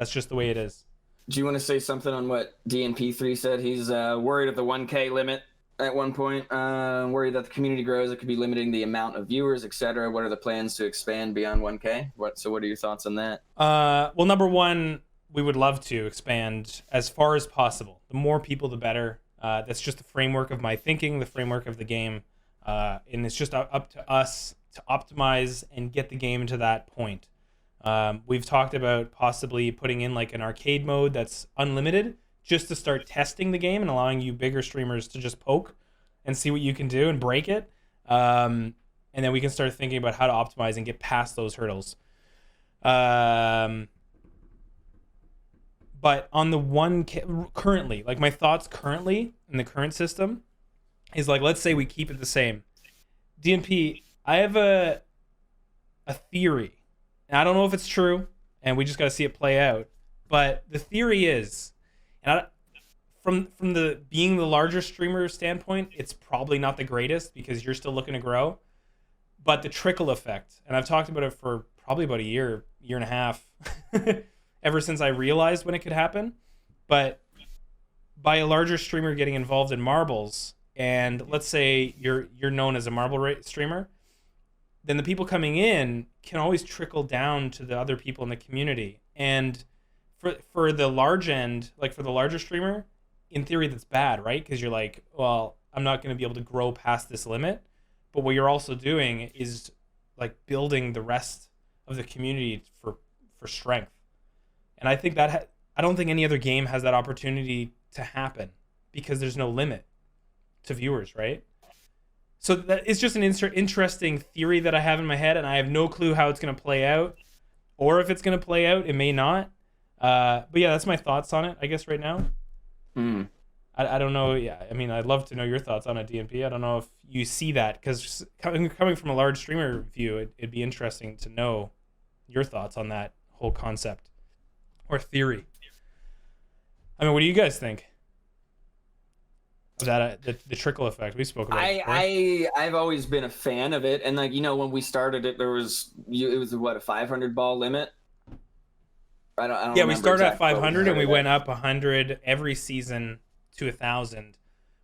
just the way it is. Do you want to say something on what DNP3 said? He's worried of the 1K limit at one point. Worried that the community grows. It could be limiting the amount of viewers, etc. What are the plans to expand beyond 1K? What are your thoughts on that? Well, number one, we would love to expand as far as possible. The more people, the better. That's just the framework of my thinking, the framework of the game. And it's just up to us to optimize and get the game to that point. We've talked about possibly putting in like an arcade mode that's unlimited just to start testing the game and allowing you bigger streamers to just poke and see what you can do and break it. And then we can start thinking about how to optimize and get past those hurdles. But on the currently, like my thoughts currently in the current system is like, let's say we keep it the same. DNP, I have a theory. And I don't know if it's true, and we just got to see it play out. But the theory is, and from the being the larger streamer standpoint, it's probably not the greatest because you're still looking to grow. But the trickle effect, and I've talked about it for probably about a year and a half, ever since I realized when it could happen. But by a larger streamer getting involved in marbles, and let's say you're known as a marble streamer, then the people coming in can always trickle down to the other people in the community. And for the large end, like for the larger streamer, in theory that's bad, right? Because you're like, well, I'm not going to be able to grow past this limit. But what you're also doing is like building the rest of the community for strength. And I think that I don't think any other game has that opportunity to happen because there's no limit to viewers, right? So that it's just an interesting theory that I have in my head, and I have no clue how it's going to play out, or if it's going to play out. It may not. But yeah, that's my thoughts on it, I guess, right now. I don't know. Yeah, I mean, I'd love to know your thoughts on it, DNP. I don't know if you see that, because coming from a large streamer view, it'd be interesting to know your thoughts on that whole concept or theory. I mean, what do you guys think of that? The trickle effect we spoke about. I've always been a fan of it, and like when we started it, it was what, a 500 ball limit. I don't. Yeah, we started at 500 and we at. went up 100 every season to 1,000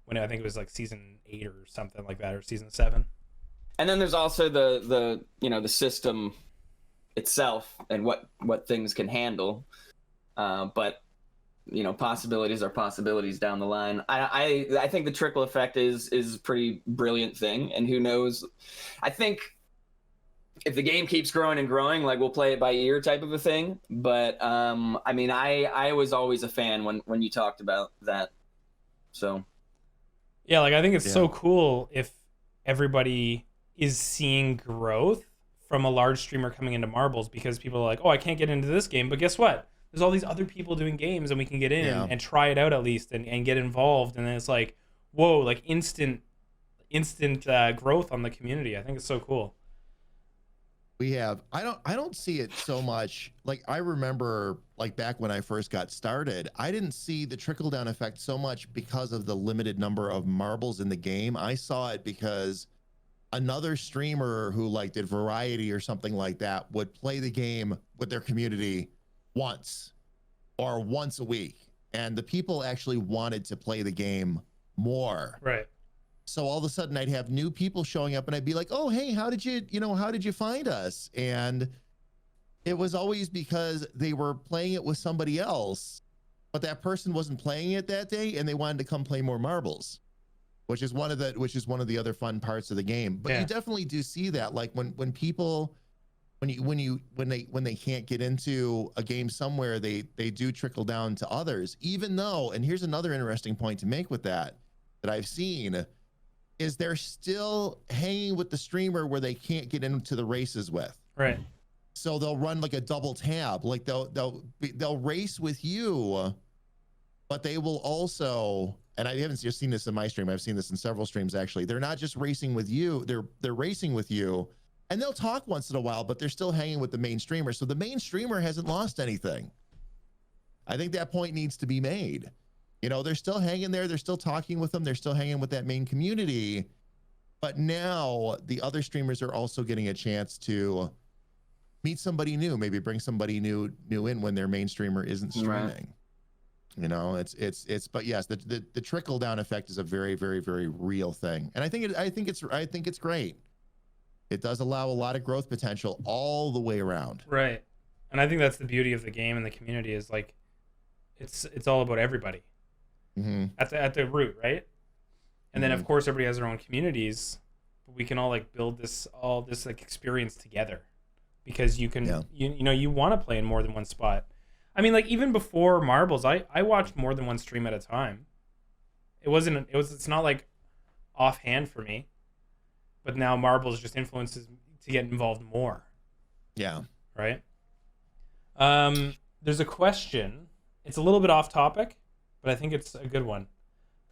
when I think it was like season 8 or something like that, or season 7. And then there's also the the system itself and what things can handle. But possibilities are possibilities down the line. I think the trickle effect is a pretty brilliant thing, and who knows? I think if the game keeps growing and growing, like we'll play it by ear type of a thing. But I mean, I was always a fan when you talked about that. So yeah, like I think it's so cool if everybody is seeing growth from a large streamer coming into marbles, because people are like, oh, I can't get into this game, but guess what? There's all these other people doing games, and we can get in and try it out at least and get involved. And then it's like, whoa, like instant growth on the community. I think it's so cool. We have, I don't see it so much. Like, I remember like back when I first got started, I didn't see the trickle down effect so much because of the limited number of marbles in the game. I saw it because another streamer who like did variety or something like that would play the game with their community once or once a week, and the people actually wanted to play the game more. Right. So all of a sudden I'd have new people showing up and I'd be like, oh, hey, how did you find us? And it was always because they were playing it with somebody else, but that person wasn't playing it that day and they wanted to come play more marbles, which is one of the other fun parts of the game. But you definitely do see that, like when they can't get into a game somewhere, they do trickle down to others, even though, and here's another interesting point to make with that I've seen, is they're still hanging with the streamer where they can't get into the races with. Right. So they'll run like a double tab, like they'll race with you, but they will also, and I haven't just seen this in my stream, I've seen this in several streams actually. They're not just racing with you, they're racing with you, and they'll talk once in a while, but they're still hanging with the main streamer. So the main streamer hasn't lost anything. I think that point needs to be made. You know, they're still hanging there, they're still talking with them, they're still hanging with that main community, but now the other streamers are also getting a chance to meet somebody new, maybe bring somebody new in when their main streamer isn't streaming. Right. You know, it's but yes, the trickle down effect is a very, very, very real thing. And I think it's great. It does allow a lot of growth potential all the way around. Right. And I think that's the beauty of the game and the community is like it's all about everybody. Mm-hmm. At the root, right? And then of course everybody has their own communities, but we can all like build this like experience together because you can you know you want to play in more than one spot. I mean, like even before Marbles, I watched more than one stream at a time. It's not like offhand for me, but now Marbles just influences to get involved more. Yeah. Right. There's a question. It's a little bit off topic, but I think it's a good one.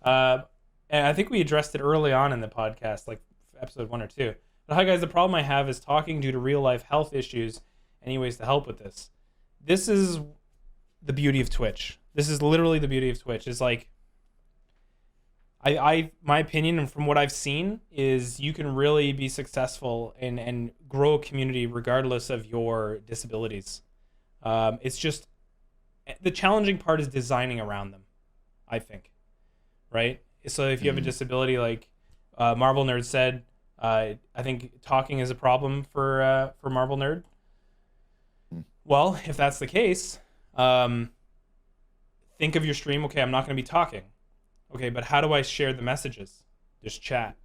And I think we addressed it early on in the podcast, like episode 1 or 2. But hi guys, the problem I have is talking due to real life health issues. Any ways to help with this? This is the beauty of Twitch. This is literally the beauty of Twitch. Is like, my opinion and from what I've seen is you can really be successful and grow a community regardless of your disabilities. It's just the challenging part is designing around them, I think. Right? So if you have a disability, like Marble Nerd said, I think talking is a problem for Marble Nerd. Well, if that's the case, think of your stream. Okay, I'm not going to be talking. Okay, but how do I share the messages? There's chat,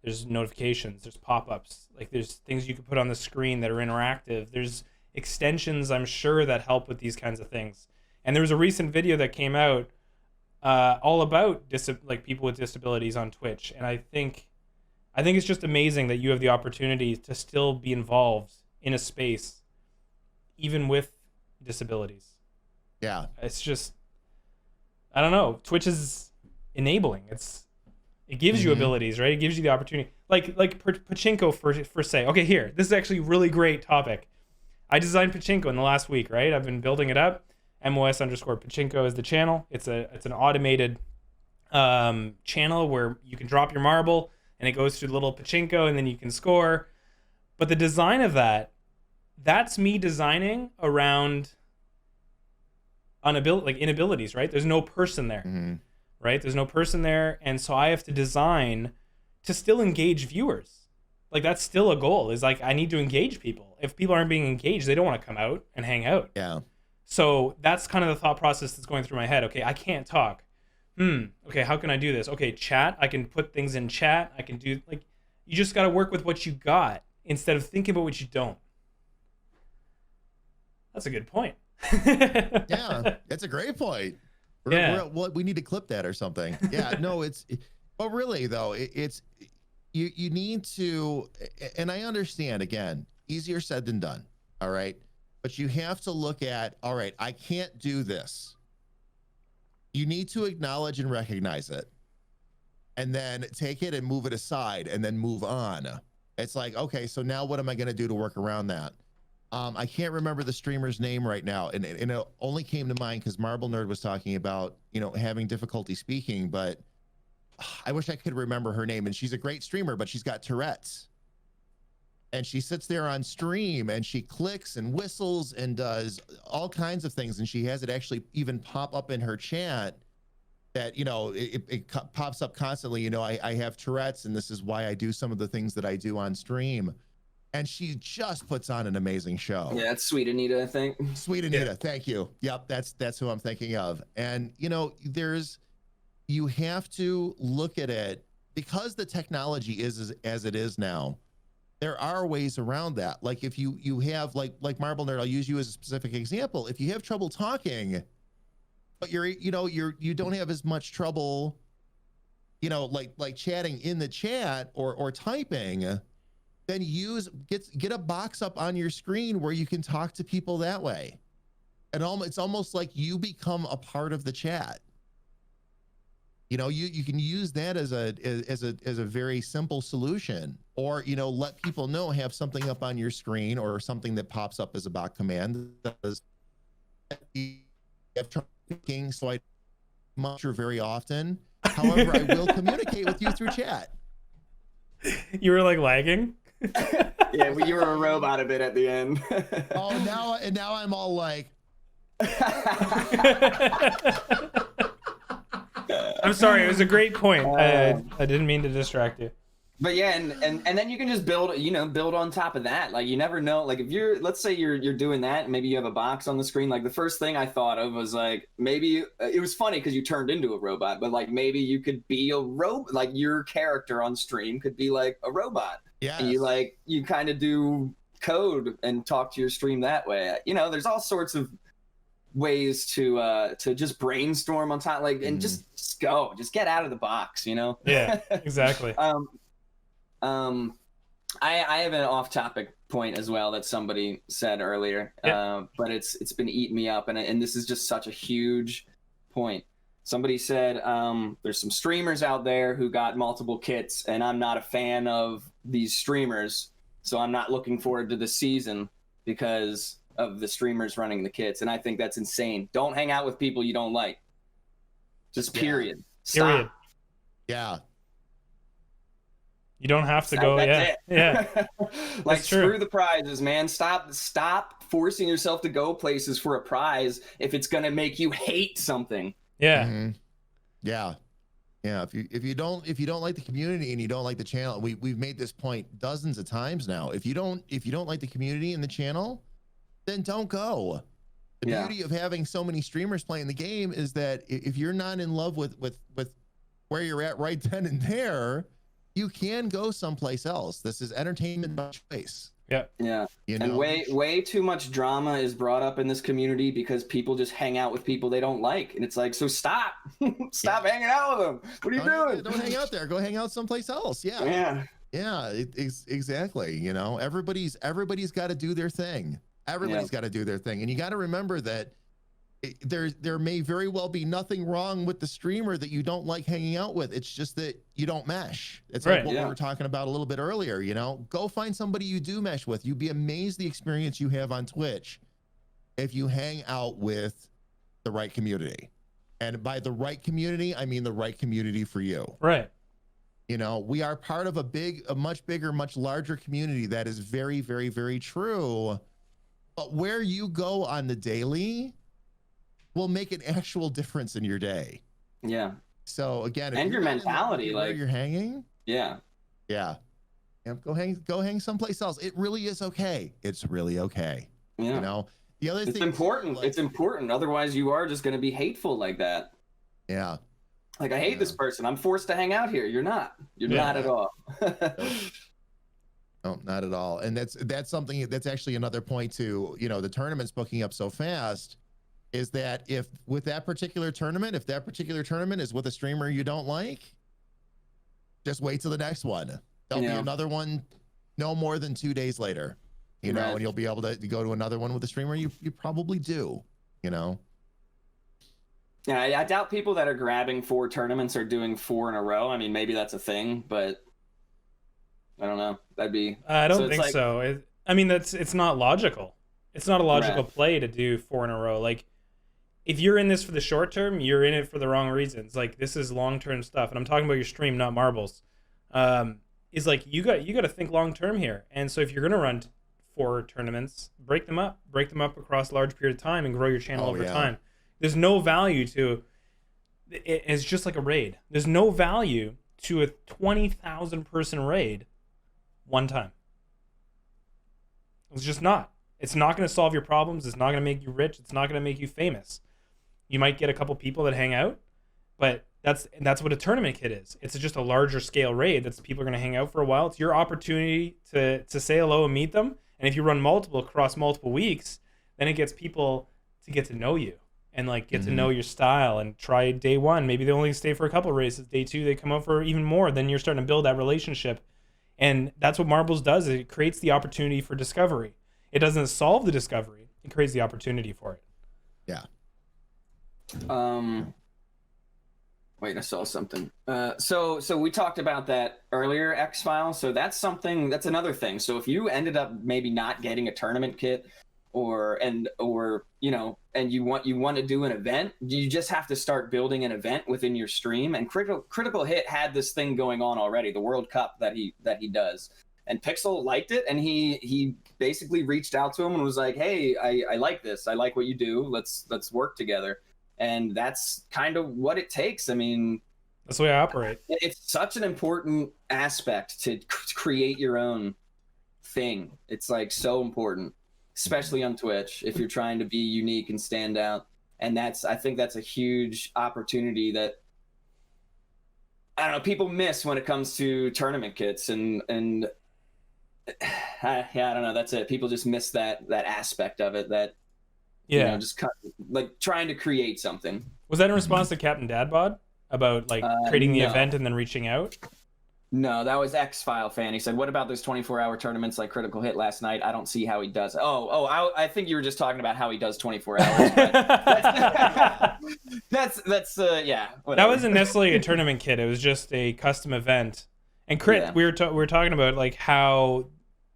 there's notifications, there's pop-ups. Like there's things you can put on the screen that are interactive. There's extensions, I'm sure, that help with these kinds of things. And there was a recent video that came out all about like people with disabilities on Twitch. And I think it's just amazing that you have the opportunity to still be involved in a space, even with disabilities. Yeah. It's just, I don't know. Twitch is enabling. It gives you abilities, right? It gives you the opportunity. Like pachinko for say. Okay, here. This is actually a really great topic. I designed pachinko in the last week, right? I've been building it up. MOS_pachinko is the channel. It's an automated channel where you can drop your marble and it goes through the little pachinko and then you can score. But the design of that's me designing around inabilities, right? There's no person there, right? There's no person there. And so I have to design to still engage viewers. Like that's still a goal, is like I need to engage people. If people aren't being engaged, they don't want to come out and hang out. Yeah. So that's kind of the thought process that's going through my head. Okay, I can't talk. Okay, how can I do this? Okay, chat. I can put things in chat. I can do, like, you just got to work with what you got instead of thinking about what you don't. That's a good point. Yeah, it's a great point. We need to clip that or something. Yeah, no, but really though, it's you need to, and I understand, again, easier said than done. All right. But you have to look at, all right, I can't do this. You need to acknowledge and recognize it. And then take it and move it aside and then move on. It's like, okay, so now what am I going to do to work around that? I can't remember the streamer's name right now. And it only came to mind because Marble Nerd was talking about, having difficulty speaking, but I wish I could remember her name. And she's a great streamer, but she's got Tourette's. And she sits there on stream and she clicks and whistles and does all kinds of things. And she has it actually even pop up in her chat that, it pops up constantly. I have Tourette's and this is why I do some of the things that I do on stream. And she just puts on an amazing show. Yeah, it's Sweet Anita, I think. Sweet Anita, Thank you. Yep, that's who I'm thinking of. And, you have to look at it because the technology is as it is now. There are ways around that. Like if you have like Marble Nerd, I'll use you as a specific example. If you have trouble talking, but you don't have as much trouble like chatting in the chat or typing, then get a box up on your screen where you can talk to people that way. And it's almost like you become a part of the chat. You can use that as a very simple solution, or let people know, have something up on your screen or something that pops up as a bot command that does so I monitor very often. However, I will communicate with you through chat. You were like lagging. Yeah, you were a robot a bit at the end. Oh, now I'm all like. I'm sorry, it was a great point. I didn't mean to distract you. But yeah, and then you can just build on top of that. Like, you never know. Like, if let's say you're doing that, and maybe you have a box on the screen. Like, the first thing I thought of was like, maybe it was funny because you turned into a robot, but like maybe you could be a robot. Like, your character on stream could be like a robot. Yeah. And you kind of do code and talk to your stream that way. There's all sorts of ways to just brainstorm on top, like, and just get out of the box. Yeah, exactly. I have an off-topic point as well that somebody said earlier, but it's been eating me up, and this is just such a huge point. Somebody said there's some streamers out there who got multiple kits, and I'm not a fan of these streamers, so I'm not looking forward to the season because of the streamers running the kits, and I think that's insane. Don't hang out with people you don't like. Just period. Stop. Period. Yeah. You don't have to go. Yeah. Like, screw the prizes, man. Stop forcing yourself to go places for a prize if it's gonna make you hate something. Yeah. Mm-hmm. Yeah. If you don't like the community and you don't like the channel, we've made this point dozens of times now. If you don't like the community and the channel, then don't go. The beauty of having so many streamers playing the game is that if you're not in love with where you're at right then and there, you can go someplace else. This is entertainment by choice. Yeah. And way too much drama is brought up in this community because people just hang out with people they don't like, and it's like, so stop hanging out with them. What are you doing? Don't hang out there. Go hang out someplace else. Yeah. Exactly. Everybody's got to do their thing. Everybody's got to do their thing, and you got to remember that there may very well be nothing wrong with the streamer that you don't like hanging out with. It's just that you don't mesh. It's like what we were talking about a little bit earlier. Go find somebody you do mesh with. You'd be amazed the experience you have on Twitch if you hang out with the right community. And by the right community, I mean the right community for you. Right. We are part of a much bigger, much larger community. That is very, very, very true. But where you go on the daily will make an actual difference in your day. Yeah. So again, and your mentality, like, where you're hanging. Yeah. Go hang someplace else. It really is okay. It's really okay. Yeah. The other thing. It's important. It's important. Otherwise, you are just going to be hateful like that. Yeah. Like, I hate this person. I'm forced to hang out here. You're not. You're not at all. No, not at all. And that's something that's actually another point to, the tournaments booking up so fast, is that if that particular tournament is with a streamer you don't like, just wait till the next one. There'll be another one no more than 2 days later, and you'll be able to go to another one with a streamer you probably do, Yeah, I doubt people that are grabbing 4 tournaments are doing 4 in a row. I mean, maybe that's a thing, but I don't know. That'd be. I don't think so. It's not logical. It's not a logical play to do 4 in a row. Like, if you're in this for the short term, you're in it for the wrong reasons. Like, this is long-term stuff, and I'm talking about your stream, not marbles. Is like, you got to think long-term here. And so if you're going to run 4 tournaments, break them up across a large period of time and grow your channel over time. There's no value to it. It's just like a raid. There's no value to a 20,000 person raid one time. It's just not. It's not going to solve your problems. It's not going to make you rich. It's not going to make you famous. You might get a couple people that hang out, but that's what a tournament kit is. It's just a larger scale raid that's people are going to hang out for a while. It's your opportunity to say hello and meet them. And if you run multiple across multiple weeks, then it gets people to get to know you. and like get to know your style and try day one. Maybe they only stay for a couple races. Day two, they come out for even more. Then you're starting to build that relationship. And that's what Marbles does. It creates the opportunity for discovery. It doesn't solve the discovery. It creates the opportunity for it. Yeah. Wait, I saw something. So we talked about that earlier, X-Files. So that's another thing. So if you ended up maybe not getting a tournament kit, or you know, and you want to do an event, you just have to start building an event within your stream. And Critical Hit had this thing going on already, the World Cup that he does. And Pixel liked it, and he basically reached out to him and was like, "Hey, I like this. I like what you do. Let's work together." And that's kind of what it takes. I mean, that's the way I operate. It's such an important aspect to create your own thing. It's like so important, especially on Twitch, if you're trying to be unique and stand out. And I think that's a huge opportunity that, I don't know, people miss when it comes to tournament kits, and I don't know. That's it. People just miss that aspect of it. That, you know, just like trying to create something. Was that in response to Captain Dadbod about like creating the No. event and then reaching out? No, that was X-File fan. He said, "What about those 24-hour tournaments like Critical Hit last night? I don't see how he does it." I think you were just talking about how he does 24 hours. But that's yeah. Whatever. That wasn't necessarily a tournament kit. It was just a custom event. And Crit, Yeah. we were talking about like how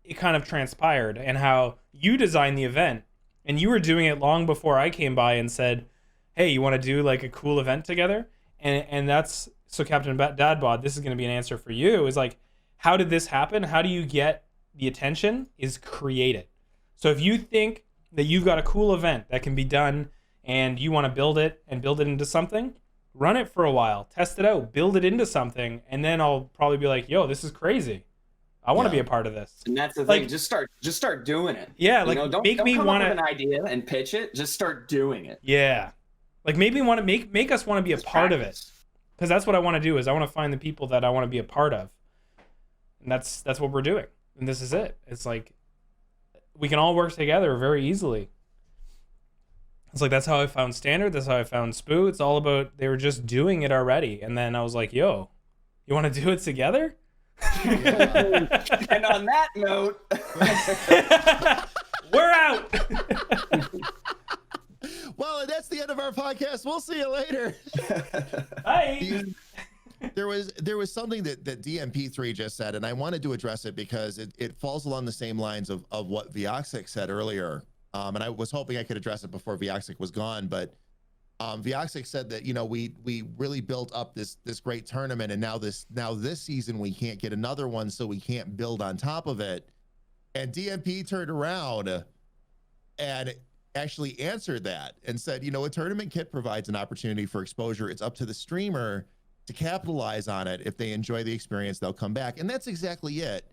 it kind of transpired and how you designed the event, and you were doing it long before I came by and said, "Hey, you want to do like a cool event together?" And that's so Captain Dadbod. This is going to be an answer for you. Is like, how did this happen? How do you get the attention? Is create it. So if you think that you've got a cool event that can be done and you want to build it into something, run it for a while, test it out, build it into something, and then I'll probably be like, "Yo, this is crazy. I want to be a part of this." And that's the Like- thing. Just start doing it. Yeah, You like know, don't make me come want up with to. an idea and pitch it. Just start doing it. Yeah, like maybe want to make us want to be a Just part of it, practice. because that's what I want to do. Is I want to find the people that I want to be a part of, and that's what we're doing. And this is it. It's like we can all work together very easily. It's like that's how I found Standard. That's how I found Spooo. It's all about they were just doing it already, and then I was like, "Yo, you want to do it together?" And on that note, We're out. Well, and that's the end of our podcast. We'll see you later. Bye. There was something that DMP3 just said, and I wanted to address it because it falls along the same lines of what Vioxic said earlier. And I was hoping I could address it before Vioxic was gone, but Vioxic said that, you know, we really built up this great tournament, and now this season we can't get another one, so we can't build on top of it. And DMP turned around and actually answered that and said, you know, a tournament kit provides an opportunity for exposure. It's up to the streamer to capitalize on it. If they enjoy the experience, they'll come back. And that's exactly it.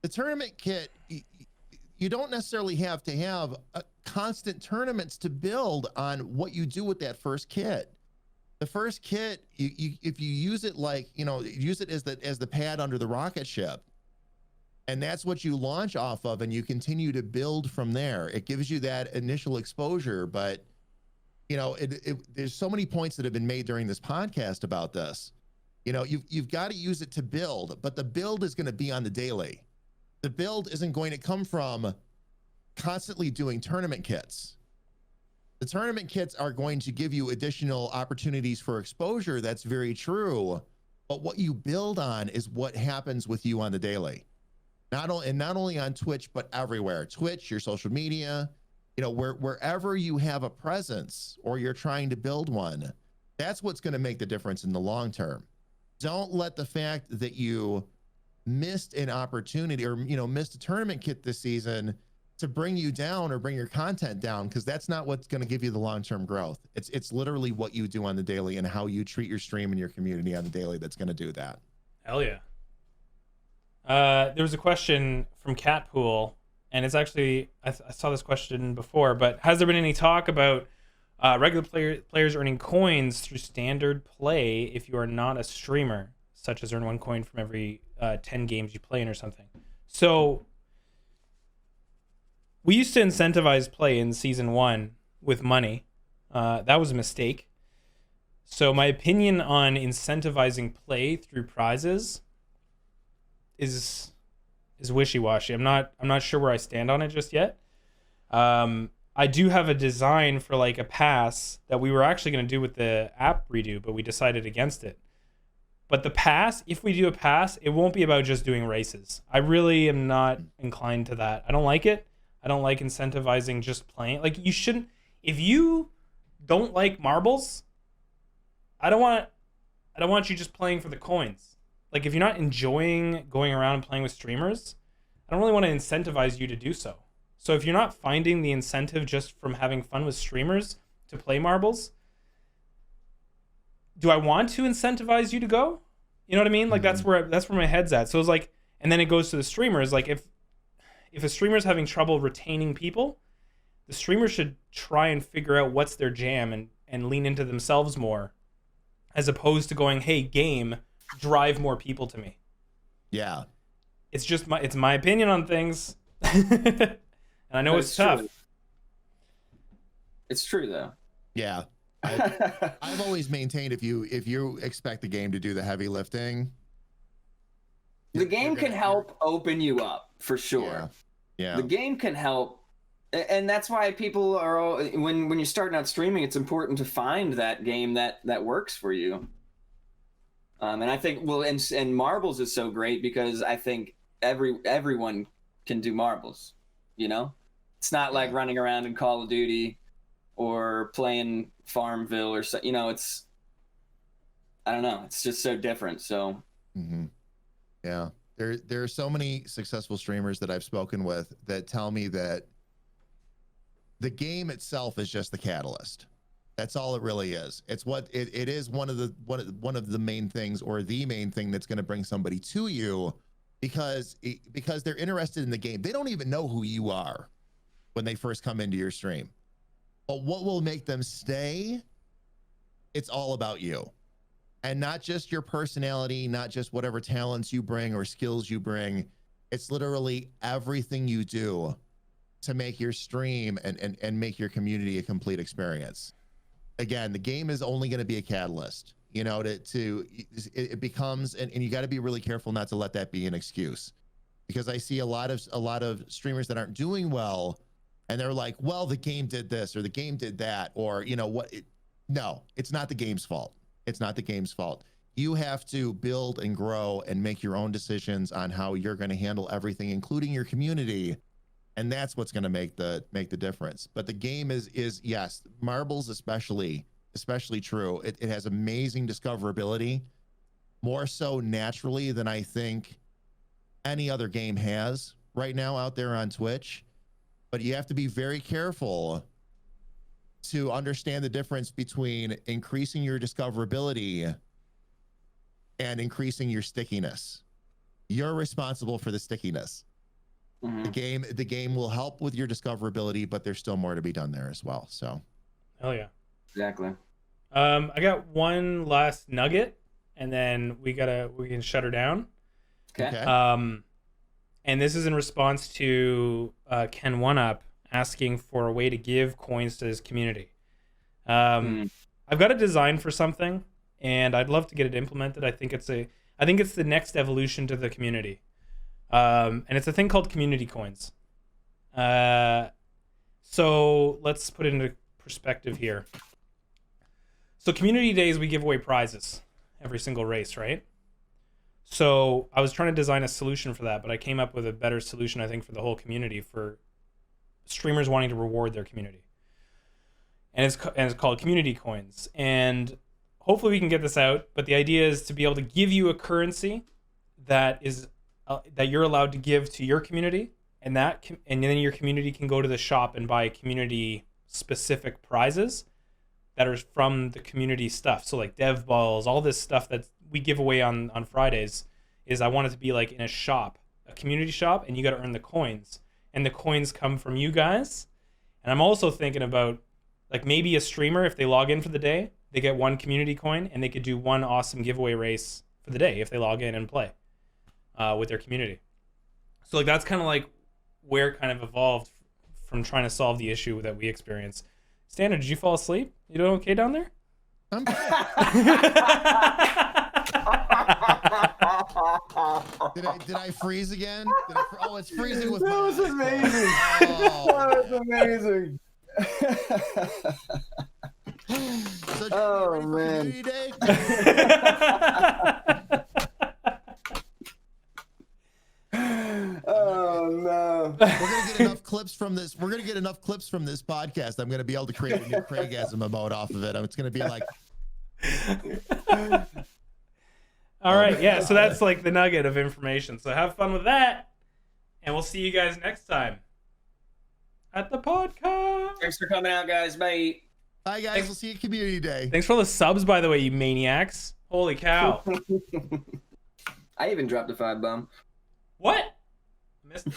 The tournament kit, you don't necessarily have to have constant tournaments to build on what you do with that first kit. The first kit, if you use it like, you know, use it as the pad under the rocket ship, and that's what you launch off of, and you continue to build from there. It gives you that initial exposure, but you know, there's so many points that have been made during this podcast about this. You know, you've got to use it to build, but the build is going to be on the daily. The build isn't going to come from constantly doing tournament kits. The tournament kits are going to give you additional opportunities for exposure. That's very true. But what you build on is what happens with you on the daily. Not only on Twitch, but everywhere. Twitch, your social media, you know, wherever you have a presence or you're trying to build one, that's what's going to make the difference in the long term. Don't let the fact that you missed an opportunity or, you know, missed a tournament kit this season to bring you down or bring your content down, because that's not what's going to give you the long-term growth. It's literally what you do on the daily and how you treat your stream and your community on the daily that's going to do that. Hell yeah. There was a question from Catpool, and it's actually I saw this question before, but has there been any talk about regular players earning coins through standard play if you are not a streamer, such as earn 1 coin from every 10 games you play in or something? So we used to incentivize play in season 1 with money, That was a mistake. So my opinion on incentivizing play through prizes is wishy-washy. I'm not sure where I stand on it just yet. I do have a design for like a pass that we were actually going to do with the app redo, but we decided against it. But the pass, if we do a pass, it won't be about just doing races. I really am not inclined to that. I don't like it. I don't like incentivizing just playing. Like, you shouldn't, if you don't like marbles, I don't want you just playing for the coins. Like, if you're not enjoying going around and playing with streamers, I don't really want to incentivize you to do so. So if you're not finding the incentive just from having fun with streamers to play marbles, do I want to incentivize you to go? You know what I mean? Like, that's where my head's at. So it's like, and then it goes to the streamers. Like, if a streamer's having trouble retaining people, the streamer should try and figure out what's their jam and lean into themselves more, as opposed to going, hey, game, drive more people to me. Yeah. It's my opinion on things. And I know it's tough. True. It's true though. Yeah. I've always maintained if you expect the game to do the heavy lifting, the game can help open you up for sure. Yeah. The game can help, and that's why people are when you're starting out streaming, it's important to find that game that works for you. And I think and marbles is so great because I think everyone can do marbles. You know, it's not like running around in Call of Duty or playing Farmville or so. You know, I don't know. It's just so different. So. Yeah. There are so many successful streamers that I've spoken with that tell me that the game itself is just the catalyst. That's all it really is. It's what it is. One of the main things, or the main thing, that's going to bring somebody to you because they're interested in the game. They don't even know who you are when they first come into your stream. But what will make them stay? It's all about you. And not just your personality, not just whatever talents you bring or skills you bring. It's literally everything you do to make your stream and make your community a complete experience. Again, the game is only going to be a catalyst, you know, it becomes, and you got to be really careful not to let that be an excuse, because I see a lot of streamers that aren't doing well, and they're like, well, the game did this or the game did that, or, you know what? No, it's not the game's fault. It's not the game's fault. You have to build and grow and make your own decisions on how you're going to handle everything, including your community. And that's what's going to make the difference. But the game is yes, marbles especially true. It has amazing discoverability, more so naturally than I think any other game has right now out there on Twitch. But you have to be very careful to understand the difference between increasing your discoverability and increasing your stickiness. You're responsible for the stickiness. The game will help with your discoverability, but there's still more to be done there as well. So, hell yeah, exactly. I got one last nugget, and then we can shut her down. Okay. And this is in response to Ken One Up asking for a way to give coins to his community. I've got a design for something, and I'd love to get it implemented. I think it's the next evolution to the community. And it's a thing called community coins. So let's put it into perspective here. So community days, we give away prizes every single race, right? So I was trying to design a solution for that, but I came up with a better solution, I think, for the whole community, for streamers wanting to reward their community. And it's called community coins. And hopefully we can get this out, but the idea is to be able to give you a currency that you're allowed to give to your community, and then your community can go to the shop and buy community specific prizes that are from the community stuff. So like dev balls, all this stuff that we give away on Fridays, is I want it to be like in a shop, a community shop, and you got to earn the coins, and the coins come from you guys. And I'm also thinking about, like, maybe a streamer, if they log in for the day, they get one community coin, and they could do one awesome giveaway race for the day if they log in and play with their community. So like that's kind of like where it kind of evolved from trying to solve the issue that we experience. Standard, did you fall asleep? You doing okay down there? I'm did I freeze again? Oh, it's freezing with That my was eyes amazing. closed. That was amazing. So, Oh, ready for man. Community Day? Oh no. We're gonna get enough clips from this. We're gonna get enough clips from this podcast. I'm gonna be able to create a new Craigasm emote off of it. It's gonna be like, All right, yeah, so that's like the nugget of information. So have fun with that, and we'll see you guys next time at the podcast. Thanks for coming out, guys. Bye. "Hi guys, we'll see you at Community Day." Thanks for all the subs, by the way, you maniacs. Holy cow. I even dropped a 5 bomb. What? Missed.